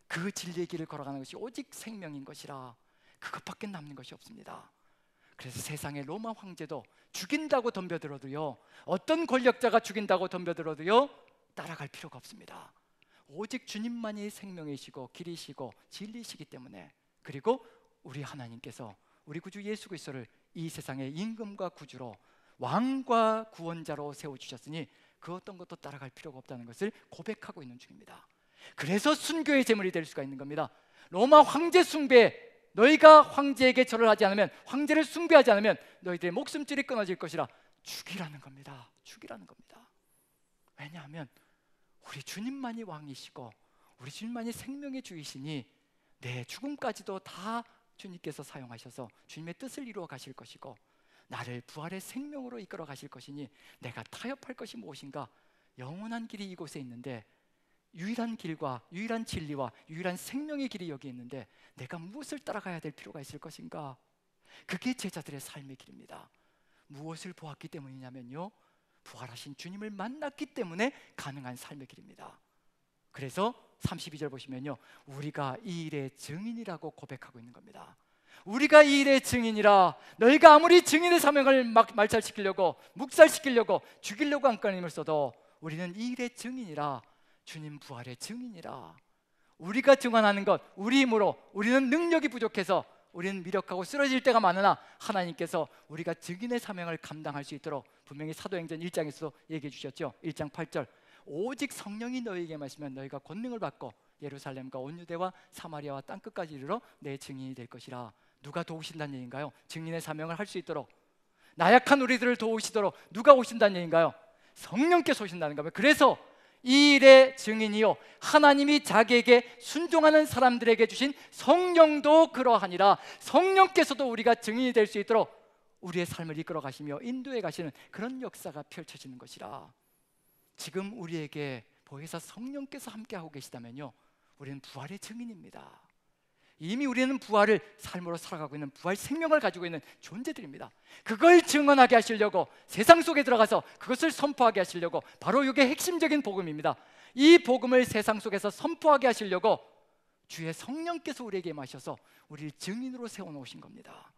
그 진리의 길을 걸어가는 것이 오직 생명인 것이라. 그것밖에 남는 것이 없습니다. 그래서 세상의 로마 황제도 죽인다고 덤벼들어도요, 어떤 권력자가 죽인다고 덤벼들어도요, 따라갈 필요가 없습니다. 오직 주님만이 생명이시고 길이시고 진리시기 때문에, 그리고 우리 하나님께서 우리 구주 예수 그리스도를 이 세상의 임금과 구주로, 왕과 구원자로 세워주셨으니 그 어떤 것도 따라갈 필요가 없다는 것을 고백하고 있는 중입니다. 그래서 순교의 제물이 될 수가 있는 겁니다. 로마 황제 숭배, 너희가 황제에게 절을 하지 않으면, 황제를 숭배하지 않으면 너희들의 목숨줄이 끊어질 것이라. 죽이라는 겁니다. 죽이라는 겁니다. 왜냐하면 우리 주님만이 왕이시고 우리 주님만이 생명의 주이시니 내 죽음까지도 다 주님께서 사용하셔서 주님의 뜻을 이루어 가실 것이고, 나를 부활의 생명으로 이끌어 가실 것이니 내가 타협할 것이 무엇인가? 영원한 길이 이곳에 있는데, 유일한 길과 유일한 진리와 유일한 생명의 길이 여기 있는데 내가 무엇을 따라가야 될 필요가 있을 것인가? 그게 제자들의 삶의 길입니다. 무엇을 보았기 때문이냐면요, 부활하신 주님을 만났기 때문에 가능한 삶의 길입니다. 그래서 32절 보시면요, 우리가 이 일의 증인이라고 고백하고 있는 겁니다. 우리가 이 일의 증인이라. 너희가 아무리 증인의 사명을 말살시키려고, 묵살시키려고, 죽이려고 안간힘을 써도 우리는 이 일의 증인이라. 주님 부활의 증인이라. 우리가 증언하는 것, 우리 힘으로 우리는 능력이 부족해서 우리는 미력하고 쓰러질 때가 많으나, 하나님께서 우리가 증인의 사명을 감당할 수 있도록 분명히 사도행전 1장에서도 얘기해 주셨죠. 1장 8절, 오직 성령이 너희에게 말씀하면 너희가 권능을 받고 예루살렘과 온 유대와 사마리아와 땅끝까지 이르러 내 증인이 될 것이라. 누가 도우신다는 얘기인가요? 증인의 사명을 할 수 있도록, 나약한 우리들을 도우시도록 누가 오신다는 얘기인가요? 성령께서 오신다는 겁니다. 그래서 이 일의 증인이요, 하나님이 자기에게 순종하는 사람들에게 주신 성령도 그러하니라. 성령께서도 우리가 증인이 될 수 있도록 우리의 삶을 이끌어 가시며 인도해 가시는 그런 역사가 펼쳐지는 것이라. 지금 우리에게 보혜사 성령께서 함께하고 계시다면요, 우리는 부활의 증인입니다. 이미 우리는 부활을 삶으로 살아가고 있는, 부활 생명을 가지고 있는 존재들입니다. 그걸 증언하게 하시려고, 세상 속에 들어가서 그것을 선포하게 하시려고, 바로 이게 핵심적인 복음입니다. 이 복음을 세상 속에서 선포하게 하시려고 주의 성령께서 우리에게 임하셔서 우리를 증인으로 세워놓으신 겁니다.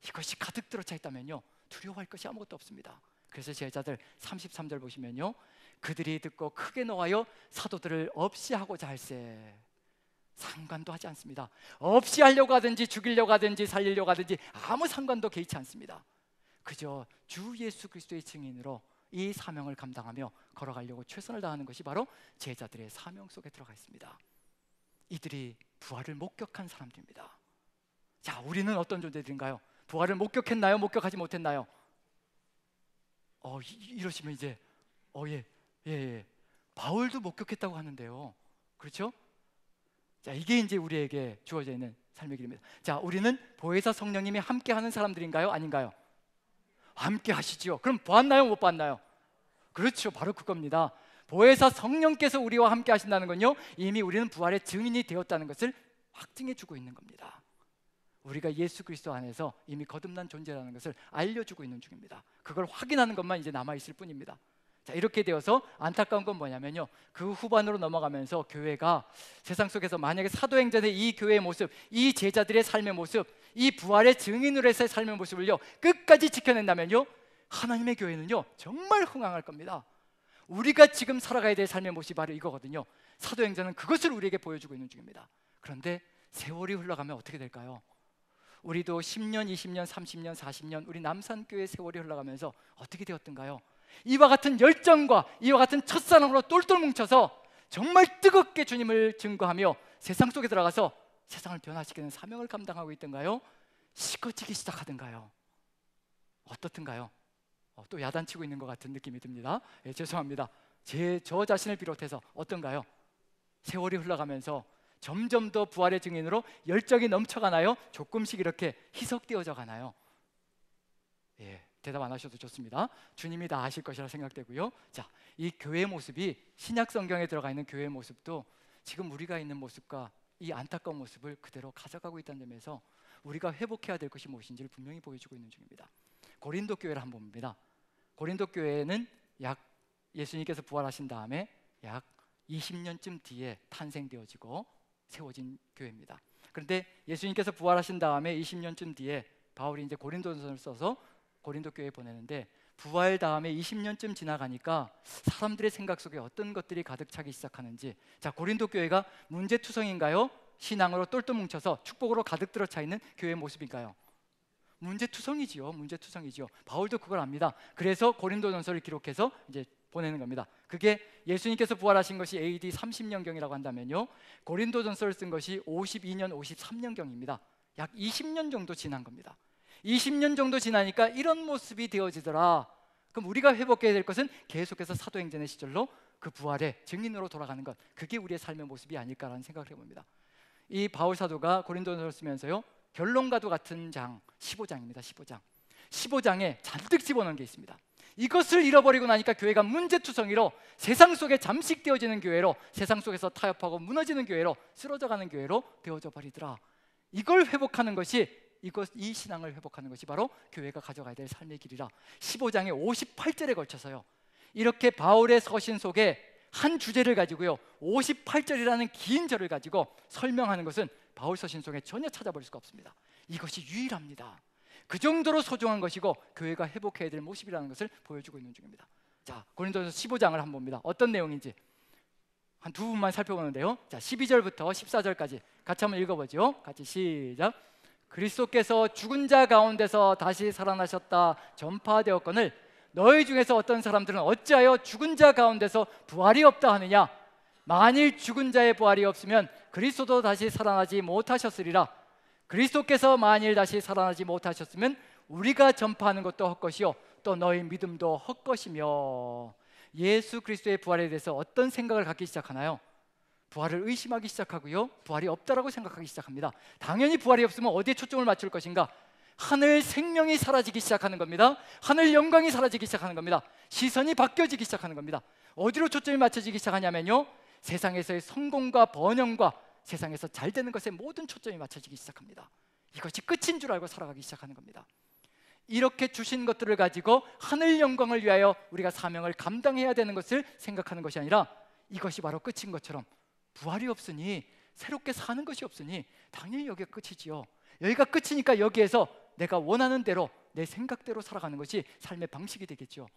이것이 가득 들어차 있다면요, 두려워할 것이 아무것도 없습니다. 그래서 제자들 33절 보시면요, 그들이 듣고 크게 노하여 사도들을 없이 하고자 할세. 상관도 하지 않습니다. 없이 하려고 하든지 죽이려고 하든지 살리려고 하든지 아무 상관도 개의치 않습니다. 그저 주 예수 그리스도의 증인으로 이 사명을 감당하며 걸어가려고 최선을 다하는 것이 바로 제자들의 사명 속에 들어가 있습니다. 이들이 부활을 목격한 사람들입니다. 자, 우리는 어떤 존재들인가요? 부활을 목격했나요? 목격하지 못했나요? 이러시면 이제 예. 바울도 목격했다고 하는데요. 그렇죠? 자, 이게 이제 우리에게 주어져 있는 삶의 길입니다. 자, 우리는 보혜사 성령님이 함께 하는 사람들인가요? 아닌가요? 함께 하시죠. 그럼 보았나요? 못 봤나요? 그렇죠. 바로 그겁니다. 보혜사 성령께서 우리와 함께 하신다는 건요, 이미 우리는 부활의 증인이 되었다는 것을 확증해 주고 있는 겁니다. 우리가 예수 그리스도 안에서 이미 거듭난 존재라는 것을 알려주고 있는 중입니다. 그걸 확인하는 것만 이제 남아있을 뿐입니다. 자, 이렇게 되어서 안타까운 건 뭐냐면요, 그 후반으로 넘어가면서 교회가 세상 속에서 만약에 사도행전의 이 교회의 모습, 이 제자들의 삶의 모습, 이 부활의 증인으로서의 삶의 모습을요 끝까지 지켜낸다면요, 하나님의 교회는요 정말 흥황할 겁니다. 우리가 지금 살아가야 될 삶의 모습이 바로 이거거든요. 사도행전은 그것을 우리에게 보여주고 있는 중입니다. 그런데 세월이 흘러가면 어떻게 될까요? 우리도 10년, 20년, 30년, 40년 우리 남산교회 세월이 흘러가면서 어떻게 되었던가요? 이와 같은 열정과 이와 같은 첫사랑으로 똘똘 뭉쳐서 정말 뜨겁게 주님을 증거하며 세상 속에 들어가서 세상을 변화시키는 사명을 감당하고 있던가요? 식어지기 시작하던가요? 어떻든가요? 또 야단치고 있는 것 같은 느낌이 듭니다. 죄송합니다. 저 자신을 비롯해서 어떤가요? 세월이 흘러가면서 점점 더 부활의 증인으로 열정이 넘쳐가나요? 조금씩 이렇게 희석되어져 가나요? 대답 안 하셔도 좋습니다. 주님이 다 아실 것이라 생각되고요. 자, 이 교회의 모습이 신약 성경에 들어가 있는 교회의 모습도 지금 우리가 있는 모습과 이 안타까운 모습을 그대로 가져가고 있다는 점에서 우리가 회복해야 될 것이 무엇인지를 분명히 보여주고 있는 중입니다. 고린도 교회를 한번 봅니다. 고린도 교회는 예수님께서 부활하신 다음에 약 20년쯤 뒤에 탄생되어지고 세워진 교회입니다. 그런데 예수님께서 부활하신 다음에 20년쯤 뒤에 바울이 이제 고린도전서를 써서 고린도 교회에 보내는데, 부활 다음에 20년쯤 지나가니까 사람들의 생각 속에 어떤 것들이 가득 차기 시작하는지. 자, 고린도 교회가 문제투성인가요? 신앙으로 똘똘 뭉쳐서 축복으로 가득 들어차 있는 교회의 모습인가요? 문제투성이지요. 바울도 그걸 압니다. 그래서 고린도전서를 기록해서 이제 보내는 겁니다. 그게 예수님께서 부활하신 것이 AD 30년경이라고 한다면요, 고린도전서를 쓴 것이 52년, 53년경입니다. 약 20년 정도 지난 겁니다. 20년 정도 지나니까 이런 모습이 되어지더라. 그럼 우리가 회복해야 될 것은 계속해서 사도행전의 시절로 그 부활의 증인으로 돌아가는 것, 그게 우리의 삶의 모습이 아닐까라는 생각을 해봅니다. 이 바울 사도가 고린도전서를 쓰면서요, 결론과도 같은 장 15장입니다. 15장에 잔뜩 집어넣은 게 있습니다. 이것을 잃어버리고 나니까 교회가 문제투성이로, 세상 속에 잠식되어지는 교회로, 세상 속에서 타협하고 무너지는 교회로, 쓰러져가는 교회로 되어져 버리더라. 이걸 회복하는 것이, 이 신앙을 회복하는 것이 바로 교회가 가져가야 될 삶의 길이라 15장의 58절에 걸쳐서요, 이렇게 바울의 서신 속에 한 주제를 가지고요 58절이라는 긴 절을 가지고 설명하는 것은 바울 서신 속에 전혀 찾아볼 수가 없습니다. 이것이 유일합니다. 그 정도로 소중한 것이고 교회가 회복해야 될 모습이라는 것을 보여주고 있는 중입니다. 자, 고린도전서 15장을 한번 봅니다. 어떤 내용인지 한 두 분만 살펴보는데요. 자, 12절부터 14절까지 같이 한번 읽어보죠. 같이 시작. 그리스도께서 죽은 자 가운데서 다시 살아나셨다 전파되었거늘 너희 중에서 어떤 사람들은 어찌하여 죽은 자 가운데서 부활이 없다 하느냐? 만일 죽은 자의 부활이 없으면 그리스도도 다시 살아나지 못하셨으리라. 그리스도께서 만일 다시 살아나지 못하셨으면 우리가 전파하는 것도 헛것이요 또 너희 믿음도 헛것이며. 예수 그리스도의 부활에 대해서 어떤 생각을 갖기 시작하나요? 부활을 의심하기 시작하고요, 부활이 없다라고 생각하기 시작합니다. 당연히 부활이 없으면 어디에 초점을 맞출 것인가? 하늘 생명이 사라지기 시작하는 겁니다. 하늘 영광이 사라지기 시작하는 겁니다. 시선이 바뀌어지기 시작하는 겁니다. 어디로 초점이 맞춰지기 시작하냐면요, 세상에서의 성공과 번영과 세상에서 잘 되는 것에 모든 초점이 맞춰지기 시작합니다. 이것이 끝인 줄 알고 살아가기 시작하는 겁니다. 이렇게 주신 것들을 가지고 하늘 영광을 위하여 우리가 사명을 감당해야 되는 것을 생각하는 것이 아니라, 이것이 바로 끝인 것처럼 부활이 없으니, 새롭게 사는 것이 없으니 당연히 여기가 끝이지요. 여기가 끝이니까 여기에서 내가 원하는 대로 내 생각대로 살아가는 것이 삶의 방식이 되겠죠.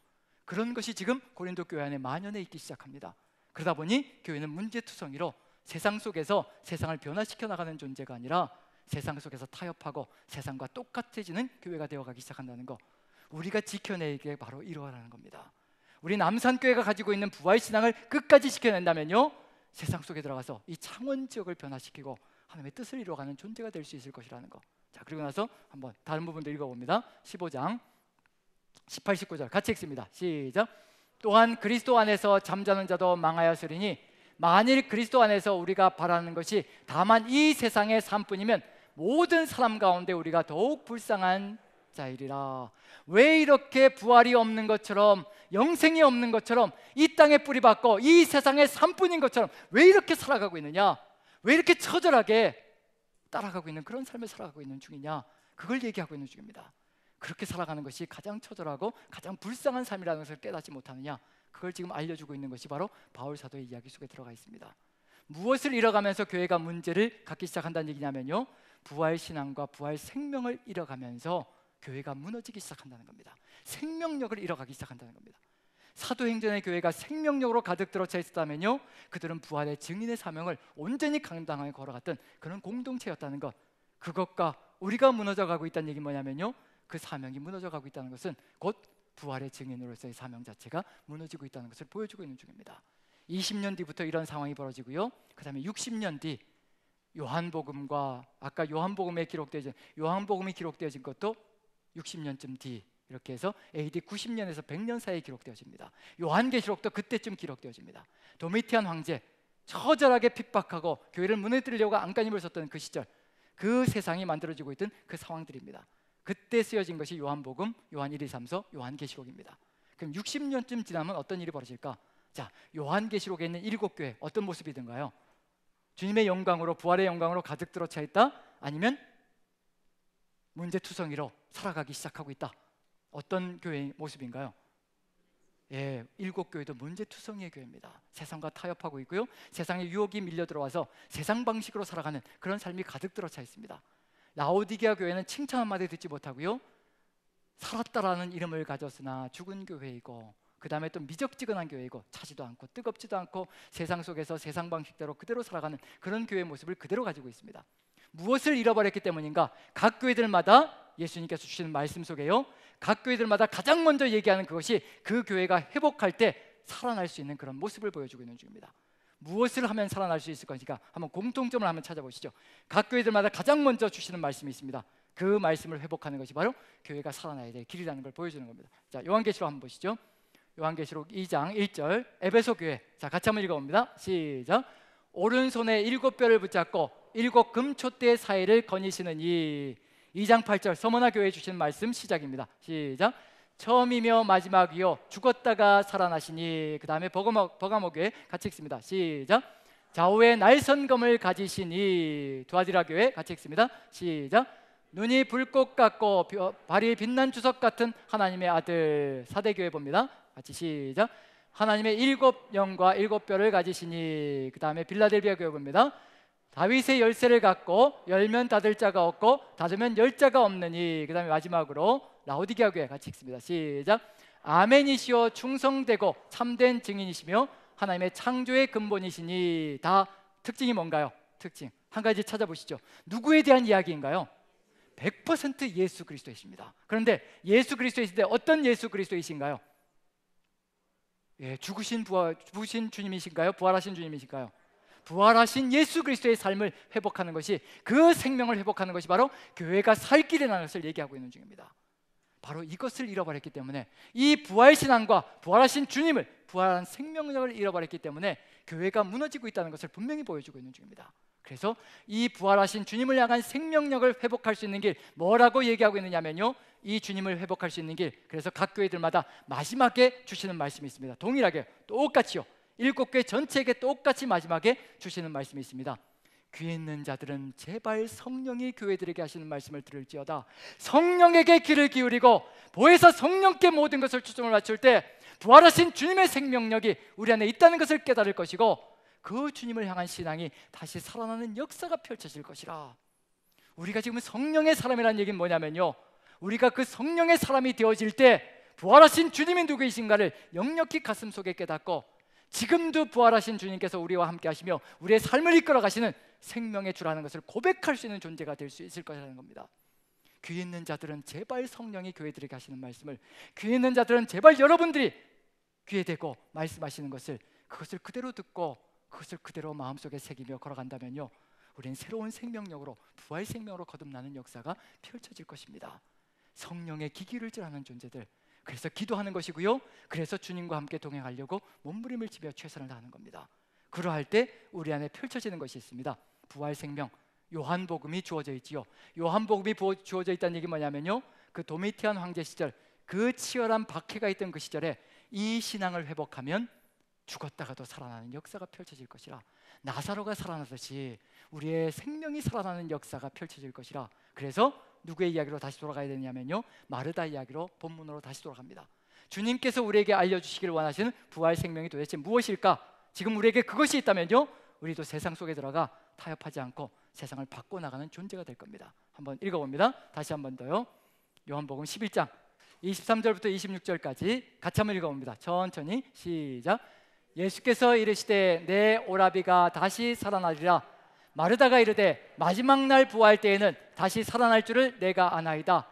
그런 것이 지금 고린도 교회 안에 만연해 있기 시작합니다. 그러다 보니 교회는 문제투성이로 세상 속에서 세상을 변화시켜 나가는 존재가 아니라 세상 속에서 타협하고 세상과 똑같아지는 교회가 되어가기 시작한다는 거, 우리가 지켜내기에 바로 이러하라는 겁니다. 우리 남산교회가 가지고 있는 부활신앙을 끝까지 지켜낸다면요, 세상 속에 들어가서 이 창원 지역을 변화시키고 하나님의 뜻을 이루어가는 존재가 될 수 있을 것이라는 거. 자, 그리고 나서 한번 다른 부분도 읽어봅니다. 15장 18, 19절 같이 읽습니다. 시작. 또한 그리스도 안에서 잠자는 자도 망하였으리니 만일 그리스도 안에서 우리가 바라는 것이 다만 이 세상의 삶뿐이면 모든 사람 가운데 우리가 더욱 불쌍한 자이리라. 왜 이렇게 부활이 없는 것처럼, 영생이 없는 것처럼, 이 땅에 뿌리박고 이 세상의 삶뿐인 것처럼 왜 이렇게 살아가고 있느냐? 왜 이렇게 처절하게 따라가고 있는 그런 삶을 살아가고 있는 중이냐? 그걸 얘기하고 있는 중입니다. 그렇게 살아가는 것이 가장 처절하고 가장 불쌍한 삶이라는 것을 깨닫지 못하느냐? 그걸 지금 알려주고 있는 것이 바로 바울 사도의 이야기 속에 들어가 있습니다. 무엇을 잃어가면서 교회가 문제를 갖기 시작한다는 얘기냐면요, 부활 신앙과 부활 생명을 잃어가면서 교회가 무너지기 시작한다는 겁니다. 생명력을 잃어가기 시작한다는 겁니다. 사도행전의 교회가 생명력으로 가득 들어차 있었다면요, 그들은 부활의 증인의 사명을 온전히 감당하게 걸어갔던 그런 공동체였다는 것, 그것과 우리가 무너져가고 있다는 얘기는 뭐냐면요, 그 사명이 무너져가고 있다는 것은 곧 부활의 증인으로서의 사명 자체가 무너지고 있다는 것을 보여주고 있는 중입니다. 20년 뒤부터 이런 상황이 벌어지고요, 그 다음에 60년 뒤 요한복음과 아까 요한복음이 기록되어진 것도 60년쯤 뒤, 이렇게 해서 AD 90년에서 100년 사이에 기록되어집니다. 요한계시록도 그때쯤 기록되어집니다. 도미티안 황제 처절하게 핍박하고 교회를 무너뜨리려고 안간힘을 썼던 그 시절, 그 세상이 만들어지고 있던 그 상황들입니다. 그때 쓰여진 것이 요한복음, 요한 1, 2, 3서, 요한계시록입니다. 그럼 60년쯤 지나면 어떤 일이 벌어질까? 자, 요한계시록에 있는 7교회 어떤 모습이든가요? 주님의 영광으로, 부활의 영광으로 가득 들어차 있다? 아니면 문제투성이로 살아가기 시작하고 있다? 어떤 교회의 모습인가요? 예, 7교회도 문제투성이의 교회입니다. 세상과 타협하고 있고요, 세상의 유혹이 밀려 들어와서 세상 방식으로 살아가는 그런 삶이 가득 들어차 있습니다. 라오디게아 교회는 칭찬 한마디 듣지 못하고요, 살았다라는 이름을 가졌으나 죽은 교회이고, 그 다음에 또 미적지근한 교회이고, 차지도 않고 뜨겁지도 않고 세상 속에서 세상 방식대로 그대로 살아가는 그런 교회의 모습을 그대로 가지고 있습니다. 무엇을 잃어버렸기 때문인가? 각 교회들마다 예수님께서 주시는 말씀 속에요, 각 교회들마다 가장 먼저 얘기하는 그것이 그 교회가 회복할 때 살아날 수 있는 그런 모습을 보여주고 있는 중입니다. 무엇을 하면 살아날 수 있을 것인가? 한번 공통점을 한번 찾아보시죠. 각 교회들마다 가장 먼저 주시는 말씀이 있습니다. 그 말씀을 회복하는 것이 바로 교회가 살아나야 될 길이라는 걸 보여주는 겁니다. 자, 요한계시록 한번 보시죠. 요한계시록 2장 1절 에베소 교회, 자 같이 한번 읽어봅니다. 시작. 오른손에 7뼈를 붙잡고 7 금촛대 사이를 거니시는 이 2장 8절 서머나 교회에 주신 말씀 시작입니다. 시작. 처음이며 마지막이요 죽었다가 살아나시니, 그 다음에 버가모 교회 같이 읽습니다. 시작. 좌우에 날선검을 가지시니, 두아디라 교회 같이 읽습니다. 시작. 눈이 불꽃 같고 발이 빛난 주석 같은 하나님의 아들, 사대교회 봅니다. 같이 시작. 하나님의 7영과 7뼈를 가지시니, 그 다음에 빌라델비아 교회 봅니다. 다윗의 열쇠를 갖고 열면 닫을 자가 없고 닫으면 열 자가 없느니, 그 다음에 마지막으로 라오디게아 교회 같이 읽습니다. 시작. 아멘이시오 충성되고 참된 증인이시며 하나님의 창조의 근본이시니. 다 특징이 뭔가요? 특징 한 가지 찾아보시죠. 누구에 대한 이야기인가요? 100% 예수 그리스도이십니다. 그런데 예수 그리스도이신데 어떤 예수 그리스도이신가요? 예, 죽으신 주님이신가요? 부활하신 주님이신가요? 부활하신 예수 그리스도의 삶을 회복하는 것이, 그 생명을 회복하는 것이 바로 교회가 살 길이라는 것을 얘기하고 있는 중입니다. 바로 이것을 잃어버렸기 때문에, 이 부활신앙과 부활하신 주님을, 부활한 생명력을 잃어버렸기 때문에 교회가 무너지고 있다는 것을 분명히 보여주고 있는 중입니다. 그래서 이 부활하신 주님을 향한 생명력을 회복할 수 있는 길, 뭐라고 얘기하고 있느냐면요, 이 주님을 회복할 수 있는 길, 그래서 각 교회들마다 마지막에 주시는 말씀이 있습니다. 동일하게 똑같이요, 7교회 전체에게 똑같이 마지막에 주시는 말씀이 있습니다. 귀에 있는 자들은 제발 성령이 교회들에게 하시는 말씀을 들을지어다. 성령에게 귀를 기울이고 보혜사 성령께 모든 것을 초점을 맞출 때 부활하신 주님의 생명력이 우리 안에 있다는 것을 깨달을 것이고, 그 주님을 향한 신앙이 다시 살아나는 역사가 펼쳐질 것이라. 우리가 지금 성령의 사람이라는 얘기는 뭐냐면요, 우리가 그 성령의 사람이 되어질 때 부활하신 주님이 누구이신가를 역력히 가슴속에 깨닫고 지금도 부활하신 주님께서 우리와 함께 하시며 우리의 삶을 이끌어 가시는 생명의 주라는 것을 고백할 수 있는 존재가 될 수 있을 것이라는 겁니다. 귀 있는 자들은 제발 성령이 교회들에게 하시는 말씀을, 귀 있는 자들은 제발 여러분들이 귀에 대고 말씀하시는 것을, 그것을 그대로 듣고 그것을 그대로 마음속에 새기며 걸어간다면요, 우리는 새로운 생명력으로, 부활 생명으로 거듭나는 역사가 펼쳐질 것입니다. 성령의 기기를질하는 존재들, 그래서 기도하는 것이고요, 그래서 주님과 함께 동행하려고 몸부림을 치며 최선을 다하는 겁니다. 그러할 때 우리 안에 펼쳐지는 것이 있습니다. 부활 생명, 요한복음이 주어져 있지요. 요한복음이 주어져 있다는 얘기 뭐냐면요, 그 도미티안 황제 시절, 그 치열한 박해가 있던 그 시절에 이 신앙을 회복하면 죽었다가도 살아나는 역사가 펼쳐질 것이라, 나사로가 살아나듯이 우리의 생명이 살아나는 역사가 펼쳐질 것이라. 그래서 누구의 이야기로 다시 돌아가야 되냐면요, 마르다 이야기로 본문으로 다시 돌아갑니다. 주님께서 우리에게 알려주시기를 원하시는 부활 생명이 도대체 무엇일까? 지금 우리에게 그것이 있다면요, 우리도 세상 속에 들어가 타협하지 않고 세상을 바꿔나가는 존재가 될 겁니다. 한번 읽어봅니다. 다시 한 번 더요. 요한복음 11장 23절부터 26절까지 같이 한번 읽어봅니다. 천천히 시작. 예수께서 이르시되 내 오라비가 다시 살아나리라. 마르다가 이르되 마지막 날 부활 때에는 다시 살아날 줄을 내가 아나이다.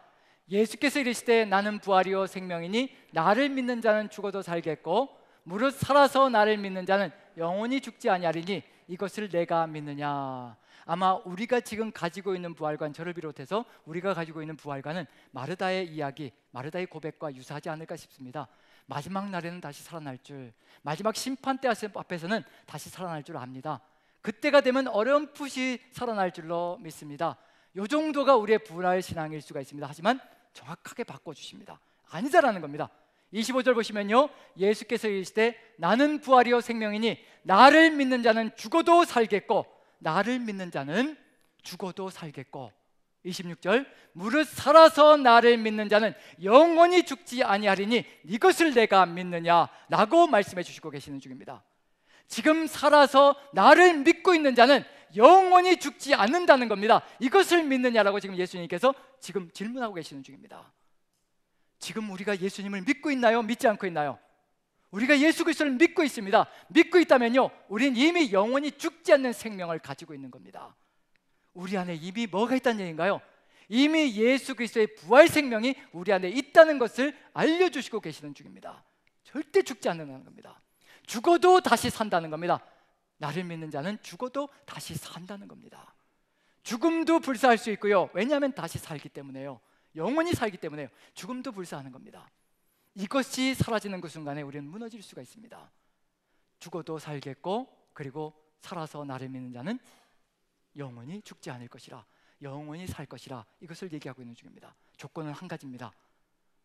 예수께서 이르시되 나는 부활이요 생명이니 나를 믿는 자는 죽어도 살겠고 무릇 살아서 나를 믿는 자는 영원히 죽지 아니하리니 이것을 내가 믿느냐. 아마 우리가 지금 가지고 있는 부활관, 저를 비롯해서 우리가 가지고 있는 부활관은 마르다의 이야기, 마르다의 고백과 유사하지 않을까 싶습니다. 마지막 날에는 다시 살아날 줄, 마지막 심판대 앞에서는 다시 살아날 줄 압니다. 그때가 되면 어렴풋이 살아날 줄로 믿습니다. 이 정도가 우리의 부활 신앙일 수가 있습니다. 하지만 정확하게 바꿔주십니다. 아니다라는 겁니다. 25절 보시면요, 예수께서 이르시되 나는 부활이요 생명이니 나를 믿는 자는 죽어도 살겠고 나를 믿는 자는 죽어도 살겠고, 26절 무릇 살아서 나를 믿는 자는 영원히 죽지 아니하리니 이것을 내가 믿느냐 라고 말씀해 주시고 계시는 중입니다. 지금 살아서 나를 믿고 있는 자는 영원히 죽지 않는다는 겁니다. 이것을 믿느냐라고 지금 예수님께서 지금 질문하고 계시는 중입니다. 지금 우리가 예수님을 믿고 있나요? 믿지 않고 있나요? 우리가 예수 그리스도를 믿고 있습니다. 믿고 있다면요, 우리는 이미 영원히 죽지 않는 생명을 가지고 있는 겁니다. 우리 안에 이미 뭐가 있다는 얘기인가요? 이미 예수 그리스도의 부활 생명이 우리 안에 있다는 것을 알려주시고 계시는 중입니다. 절대 죽지 않는다는 겁니다. 죽어도 다시 산다는 겁니다. 나를 믿는 자는 죽어도 다시 산다는 겁니다. 죽음도 불사할 수 있고요, 왜냐하면 다시 살기 때문에요. 영원히 살기 때문에요. 죽음도 불사하는 겁니다. 이것이 사라지는 그 순간에 우리는 무너질 수가 있습니다. 죽어도 살겠고, 그리고 살아서 나를 믿는 자는 영원히 죽지 않을 것이라, 영원히 살 것이라, 이것을 얘기하고 있는 중입니다. 조건은 한 가지입니다.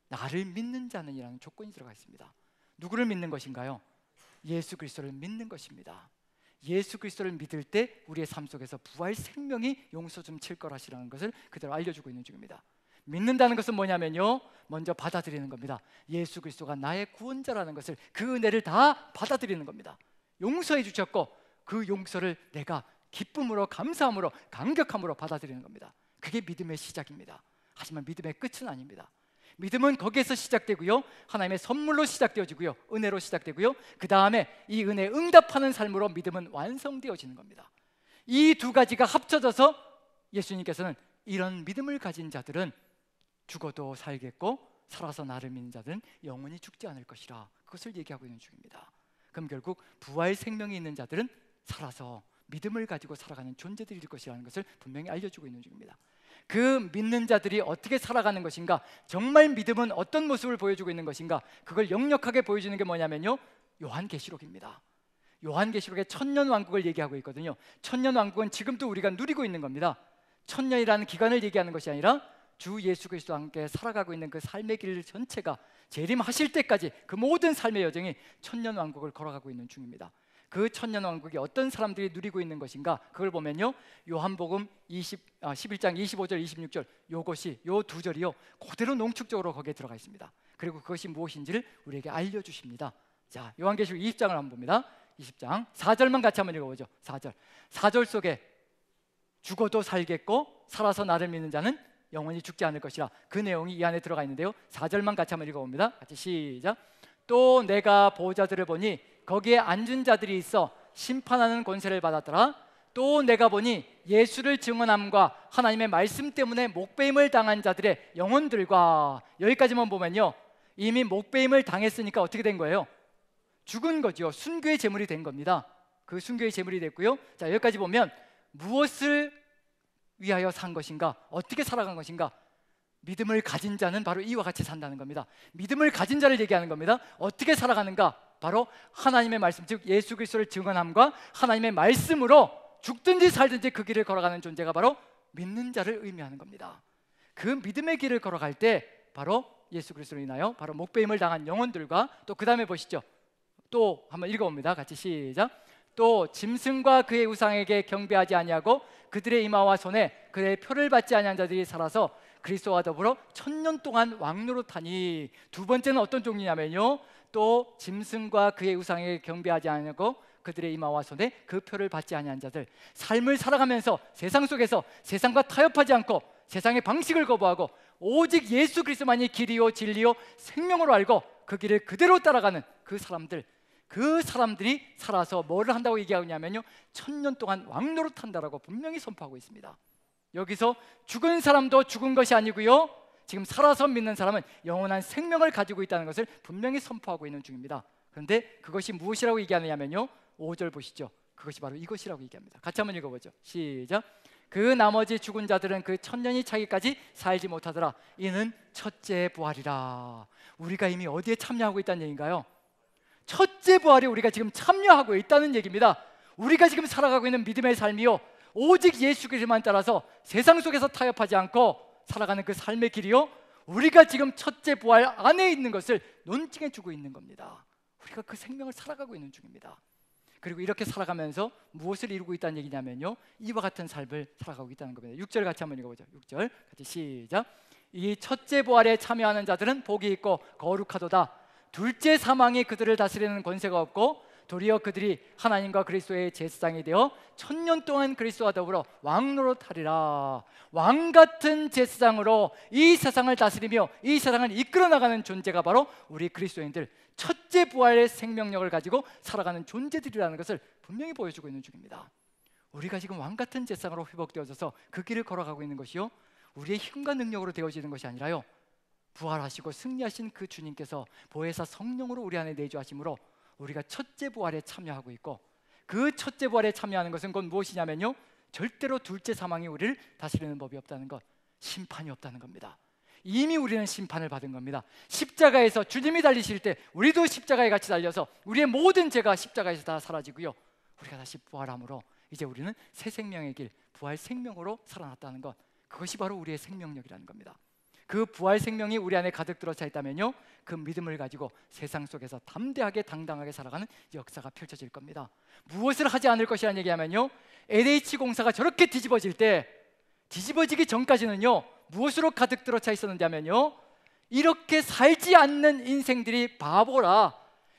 나를 믿는 자는 이라는 조건이 들어가 있습니다. 누구를 믿는 것인가요? 예수 그리스도를 믿는 것입니다. 예수 그리스도를 믿을 때 우리의 삶 속에서 부활 생명이 용서 좀 칠 거라시라는 것을 그대로 알려주고 있는 중입니다. 믿는다는 것은 뭐냐면요, 먼저 받아들이는 겁니다. 예수 그리스도가 나의 구원자라는 것을, 그 은혜를 다 받아들이는 겁니다. 용서해 주셨고 그 용서를 내가 기쁨으로, 감사함으로, 감격함으로 받아들이는 겁니다. 그게 믿음의 시작입니다. 하지만 믿음의 끝은 아닙니다. 믿음은 거기에서 시작되고요, 하나님의 선물로 시작되어지고요, 은혜로 시작되고요, 그 다음에 이 은혜에 응답하는 삶으로 믿음은 완성되어지는 겁니다. 이 두 가지가 합쳐져서 예수님께서는 이런 믿음을 가진 자들은 죽어도 살겠고 살아서 나를 믿는 자들은 영원히 죽지 않을 것이라, 그것을 얘기하고 있는 중입니다. 그럼 결국 부활 생명이 있는 자들은 살아서 믿음을 가지고 살아가는 존재들일 것이라는 것을 분명히 알려주고 있는 중입니다. 그 믿는 자들이 어떻게 살아가는 것인가, 정말 믿음은 어떤 모습을 보여주고 있는 것인가, 그걸 역력하게 보여주는 게 뭐냐면요, 요한계시록입니다. 요한계시록의 천년왕국을 얘기하고 있거든요. 천년왕국은 지금도 우리가 누리고 있는 겁니다. 천년이라는 기간을 얘기하는 것이 아니라 주 예수 그리스도와 함께 살아가고 있는 그 삶의 길 전체가 재림하실 때까지 그 모든 삶의 여정이 천년왕국을 걸어가고 있는 중입니다. 그 천년왕국이 어떤 사람들이 누리고 있는 것인가, 그걸 보면요, 요한복음 11장 25절 26절 요것이, 요 두 절이요 그대로 농축적으로 거기에 들어가 있습니다. 그리고 그것이 무엇인지를 우리에게 알려주십니다. 자, 요한계시록 20장을 한번 봅니다. 20장 4절만 같이 한번 읽어보죠. 4절 속에 죽어도 살겠고 살아서 나를 믿는 자는 영원히 죽지 않을 것이라. 그 내용이 이 안에 들어가 있는데요, 4절만 같이 한번 읽어봅니다. 같이 시작. 또 내가 보좌들을 보니 거기에 앉은 자들이 있어 심판하는 권세를 받았더라. 또 내가 보니 예수를 증언함과 하나님의 말씀 때문에 목배임을 당한 자들의 영혼들과, 여기까지만 보면요, 이미 목배임을 당했으니까 어떻게 된 거예요? 죽은 거죠. 순교의 제물이 된 겁니다. 그 순교의 제물이 됐고요. 자, 여기까지 보면 무엇을 위하여 산 것인가, 어떻게 살아간 것인가, 믿음을 가진 자는 바로 이와 같이 산다는 겁니다. 믿음을 가진 자를 얘기하는 겁니다. 어떻게 살아가는가? 바로 하나님의 말씀, 즉 예수 그리스도를 증언함과 하나님의 말씀으로 죽든지 살든지 그 길을 걸어가는 존재가 바로 믿는 자를 의미하는 겁니다. 그 믿음의 길을 걸어갈 때 바로 예수 그리스도로 인하여 바로 목배임을 당한 영혼들과, 또 그 다음에 보시죠. 또 한번 읽어봅니다. 같이 시작. 또 짐승과 그의 우상에게 경배하지 아니하고 그들의 이마와 손에 그의 표를 받지 아니한 자들이 살아서 그리스도와 더불어 1000년 동안 왕노릇하니. 두 번째는 어떤 종류냐면요, 또 짐승과 그의 우상에게 경배하지 아니하고 그들의 이마와 손에 그 표를 받지 아니한 자들, 삶을 살아가면서 세상 속에서 세상과 타협하지 않고 세상의 방식을 거부하고 오직 예수 그리스도만이 길이요 진리요 생명으로 알고 그 길을 그대로 따라가는 그 사람들, 그 사람들이 살아서 뭐를 한다고 얘기하냐면요, 1000년 동안 왕노릇한다라고 분명히 선포하고 있습니다. 여기서 죽은 사람도 죽은 것이 아니고요, 지금 살아서 믿는 사람은 영원한 생명을 가지고 있다는 것을 분명히 선포하고 있는 중입니다. 그런데 그것이 무엇이라고 얘기하느냐면요, 5절 보시죠. 그것이 바로 이것이라고 얘기합니다. 같이 한번 읽어보죠. 시작. 그 나머지 죽은 자들은 그 1000년이 차기까지 살지 못하더라. 이는 첫째 부활이라. 우리가 이미 어디에 참여하고 있다는 얘기인가요? 첫째 부활에 우리가 지금 참여하고 있다는 얘기입니다. 우리가 지금 살아가고 있는 믿음의 삶이요, 오직 예수 그리스도만 따라서 세상 속에서 타협하지 않고 살아가는 그 삶의 길이요, 우리가 지금 첫째 부활 안에 있는 것을 논증해 주고 있는 겁니다. 우리가 그 생명을 살아가고 있는 중입니다. 그리고 이렇게 살아가면서 무엇을 이루고 있다는 얘기냐면요, 이와 같은 삶을 살아가고 있다는 겁니다. 6절 같이 한번 읽어보죠. 6절 같이 시작. 이 첫째 부활에 참여하는 자들은 복이 있고 거룩하도다. 둘째 사망이 그들을 다스리는 권세가 없고 도리어 그들이 하나님과 그리스도의 제사장이 되어 1000년 동안 그리스도와 더불어 왕노릇하리라. 왕 같은 제사장으로 이 세상을 다스리며 이 세상을 이끌어 나가는 존재가 바로 우리 그리스도인들, 첫째 부활의 생명력을 가지고 살아가는 존재들이라는 것을 분명히 보여주고 있는 중입니다. 우리가 지금 왕 같은 제사장으로 회복되어져서 그 길을 걸어가고 있는 것이요, 우리의 힘과 능력으로 되어지는 것이 아니라요, 부활하시고 승리하신 그 주님께서 보혜사 성령으로 우리 안에 내주하심으로 우리가 첫째 부활에 참여하고 있고, 그 첫째 부활에 참여하는 것은 곧 무엇이냐면요, 절대로 둘째 사망이 우리를 다스리는 법이 없다는 것, 심판이 없다는 겁니다. 이미 우리는 심판을 받은 겁니다. 십자가에서 주님이 달리실 때 우리도 십자가에 같이 달려서 우리의 모든 죄가 십자가에서 다 사라지고요, 우리가 다시 부활함으로 이제 우리는 새 생명의 길, 부활 생명으로 살아났다는 것, 그것이 바로 우리의 생명력이라는 겁니다. 그 부활 생명이 우리 안에 가득 들어차 있다면요, 그 믿음을 가지고 세상 속에서 담대하게 당당하게 살아가는 역사가 펼쳐질 겁니다. 무엇을 하지 않을 것이라는 얘기하면요, LH 공사가 저렇게 뒤집어질 때, 뒤집어지기 전까지는요 무엇으로 가득 들어차 있었는지 하면요, 이렇게 살지 않는 인생들이 바보라,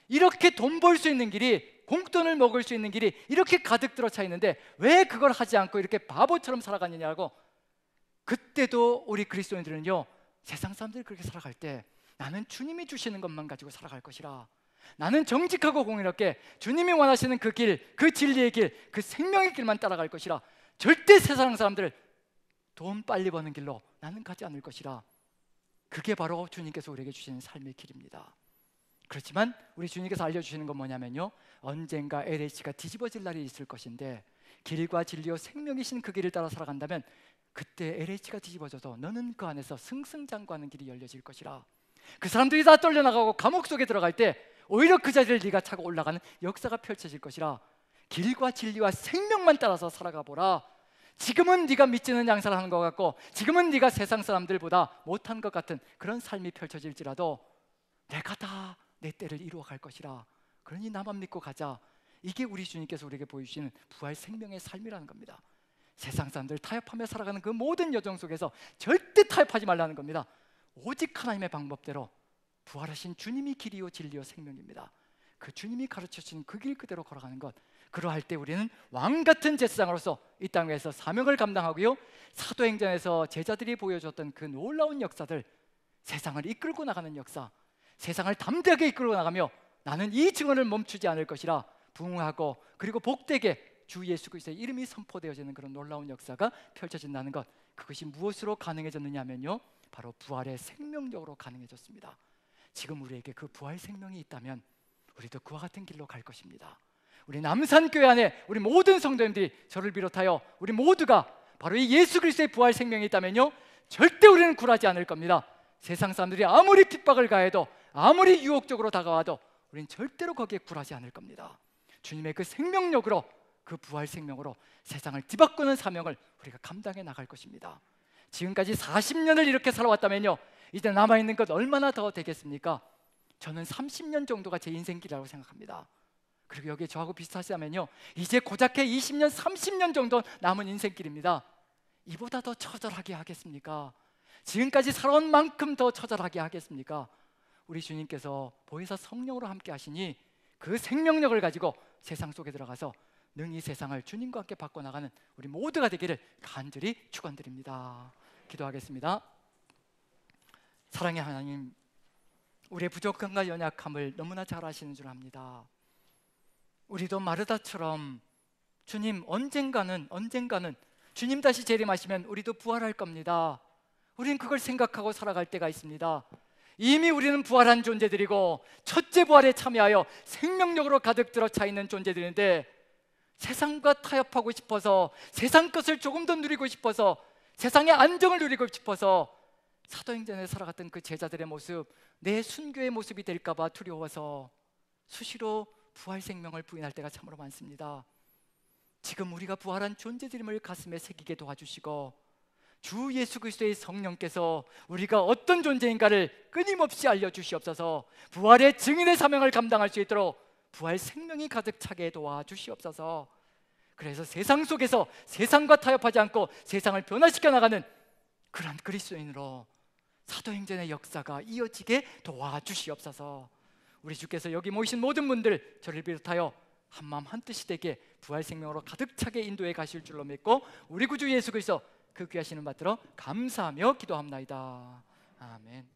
이렇게 돈 벌 수 있는 길이, 공돈을 먹을 수 있는 길이 이렇게 가득 들어차 있는데 왜 그걸 하지 않고 이렇게 바보처럼 살아가느냐고. 그때도 우리 그리스도인들은요, 세상 사람들이 그렇게 살아갈 때 나는 주님이 주시는 것만 가지고 살아갈 것이라, 나는 정직하고 공의롭게 주님이 원하시는 그 길, 그 진리의 길, 그 생명의 길만 따라갈 것이라, 절대 세상 사람들 돈 빨리 버는 길로 나는 가지 않을 것이라. 그게 바로 주님께서 우리에게 주시는 삶의 길입니다. 그렇지만 우리 주님께서 알려주시는 건 뭐냐면요, 언젠가 LH가 뒤집어질 날이 있을 것인데 길과 진리와 생명이신 그 길을 따라 살아간다면 그때 LH가 뒤집어져도 너는 그 안에서 승승장구하는 길이 열려질 것이라. 그 사람들이 다 떨려나가고 감옥 속에 들어갈 때 오히려 그 자리를 네가 차고 올라가는 역사가 펼쳐질 것이라. 길과 진리와 생명만 따라서 살아가 보라. 지금은 네가 믿지는 양사를 하는 것 같고, 지금은 네가 세상 사람들보다 못한 것 같은 그런 삶이 펼쳐질지라도 내가 다 내 때를 이루어갈 것이라. 그러니 나만 믿고 가자. 이게 우리 주님께서 우리에게 보여주시는 부활 생명의 삶이라는 겁니다. 세상 사람들 타협하며 살아가는 그 모든 여정 속에서 절대 타협하지 말라는 겁니다. 오직 하나님의 방법대로 부활하신 주님이 길이요 진리요 생명입니다. 그 주님이 가르쳐주신 그 길 그대로 걸어가는 것, 그러할 때 우리는 왕 같은 제사장으로서 이 땅에서 사명을 감당하고요, 사도행전에서 제자들이 보여줬던 그 놀라운 역사들, 세상을 이끌고 나가는 역사, 세상을 담대하게 이끌고 나가며 나는 이 증언을 멈추지 않을 것이라 부흥하고, 그리고 복되게 주 예수 그리스도의 이름이 선포되어지는 그런 놀라운 역사가 펼쳐진다는 것, 그것이 무엇으로 가능해졌느냐 하면요, 바로 부활의 생명력으로 가능해졌습니다. 지금 우리에게 그 부활 생명이 있다면 우리도 그와 같은 길로 갈 것입니다. 우리 남산교회 안에 우리 모든 성도님들이, 저를 비롯하여 우리 모두가 바로 이 예수 그리스도의 부활 생명이 있다면요, 절대 우리는 굴하지 않을 겁니다. 세상 사람들이 아무리 핍박을 가해도, 아무리 유혹적으로 다가와도 우리는 절대로 거기에 굴하지 않을 겁니다. 주님의 그 생명력으로, 그 부활 생명으로 세상을 뒤바꾸는 사명을 우리가 감당해 나갈 것입니다. 지금까지 40년을 이렇게 살아왔다면요, 이제 남아있는 것 얼마나 더 되겠습니까? 저는 30년 정도가 제 인생길이라고 생각합니다. 그리고 여기에 저하고 비슷하시다면요, 이제 고작해 20년, 30년 정도 남은 인생길입니다. 이보다 더 처절하게 하겠습니까? 지금까지 살아온 만큼 더 처절하게 하겠습니까? 우리 주님께서 보혜사 성령으로 함께 하시니 그 생명력을 가지고 세상 속에 들어가서 능히 세상을 주님과 함께 바꿔나가는 우리 모두가 되기를 간절히 축원드립니다. 기도하겠습니다. 사랑의 하나님, 우리의 부족함과 연약함을 너무나 잘 아시는 줄 압니다. 우리도 마르다처럼 주님, 언젠가는 주님 다시 재림하시면 우리도 부활할 겁니다. 우리는 그걸 생각하고 살아갈 때가 있습니다. 이미 우리는 부활한 존재들이고 첫째 부활에 참여하여 생명력으로 가득 들어 차 있는 존재들인데, 세상과 타협하고 싶어서, 세상 것을 조금 더 누리고 싶어서, 세상의 안정을 누리고 싶어서 사도행전에 살아갔던 그 제자들의 모습, 내 순교의 모습이 될까 봐 두려워서 수시로 부활 생명을 부인할 때가 참으로 많습니다. 지금 우리가 부활한 존재들임을 가슴에 새기게 도와주시고, 주 예수 그리스도의 성령께서 우리가 어떤 존재인가를 끊임없이 알려주시옵소서. 부활의 증인의 사명을 감당할 수 있도록 부활 생명이 가득 차게 도와주시옵소서. 그래서 세상 속에서 세상과 타협하지 않고 세상을 변화시켜 나가는 그런 그리스도인으로 사도행전의 역사가 이어지게 도와주시옵소서. 우리 주께서 여기 모이신 모든 분들, 저를 비롯하여 한마음 한뜻이 되게 부활 생명으로 가득 차게 인도해 가실 줄로 믿고, 우리 구주 예수 그리스도 그 귀하신 이름 받들어 감사하며 기도합나이다. 아멘.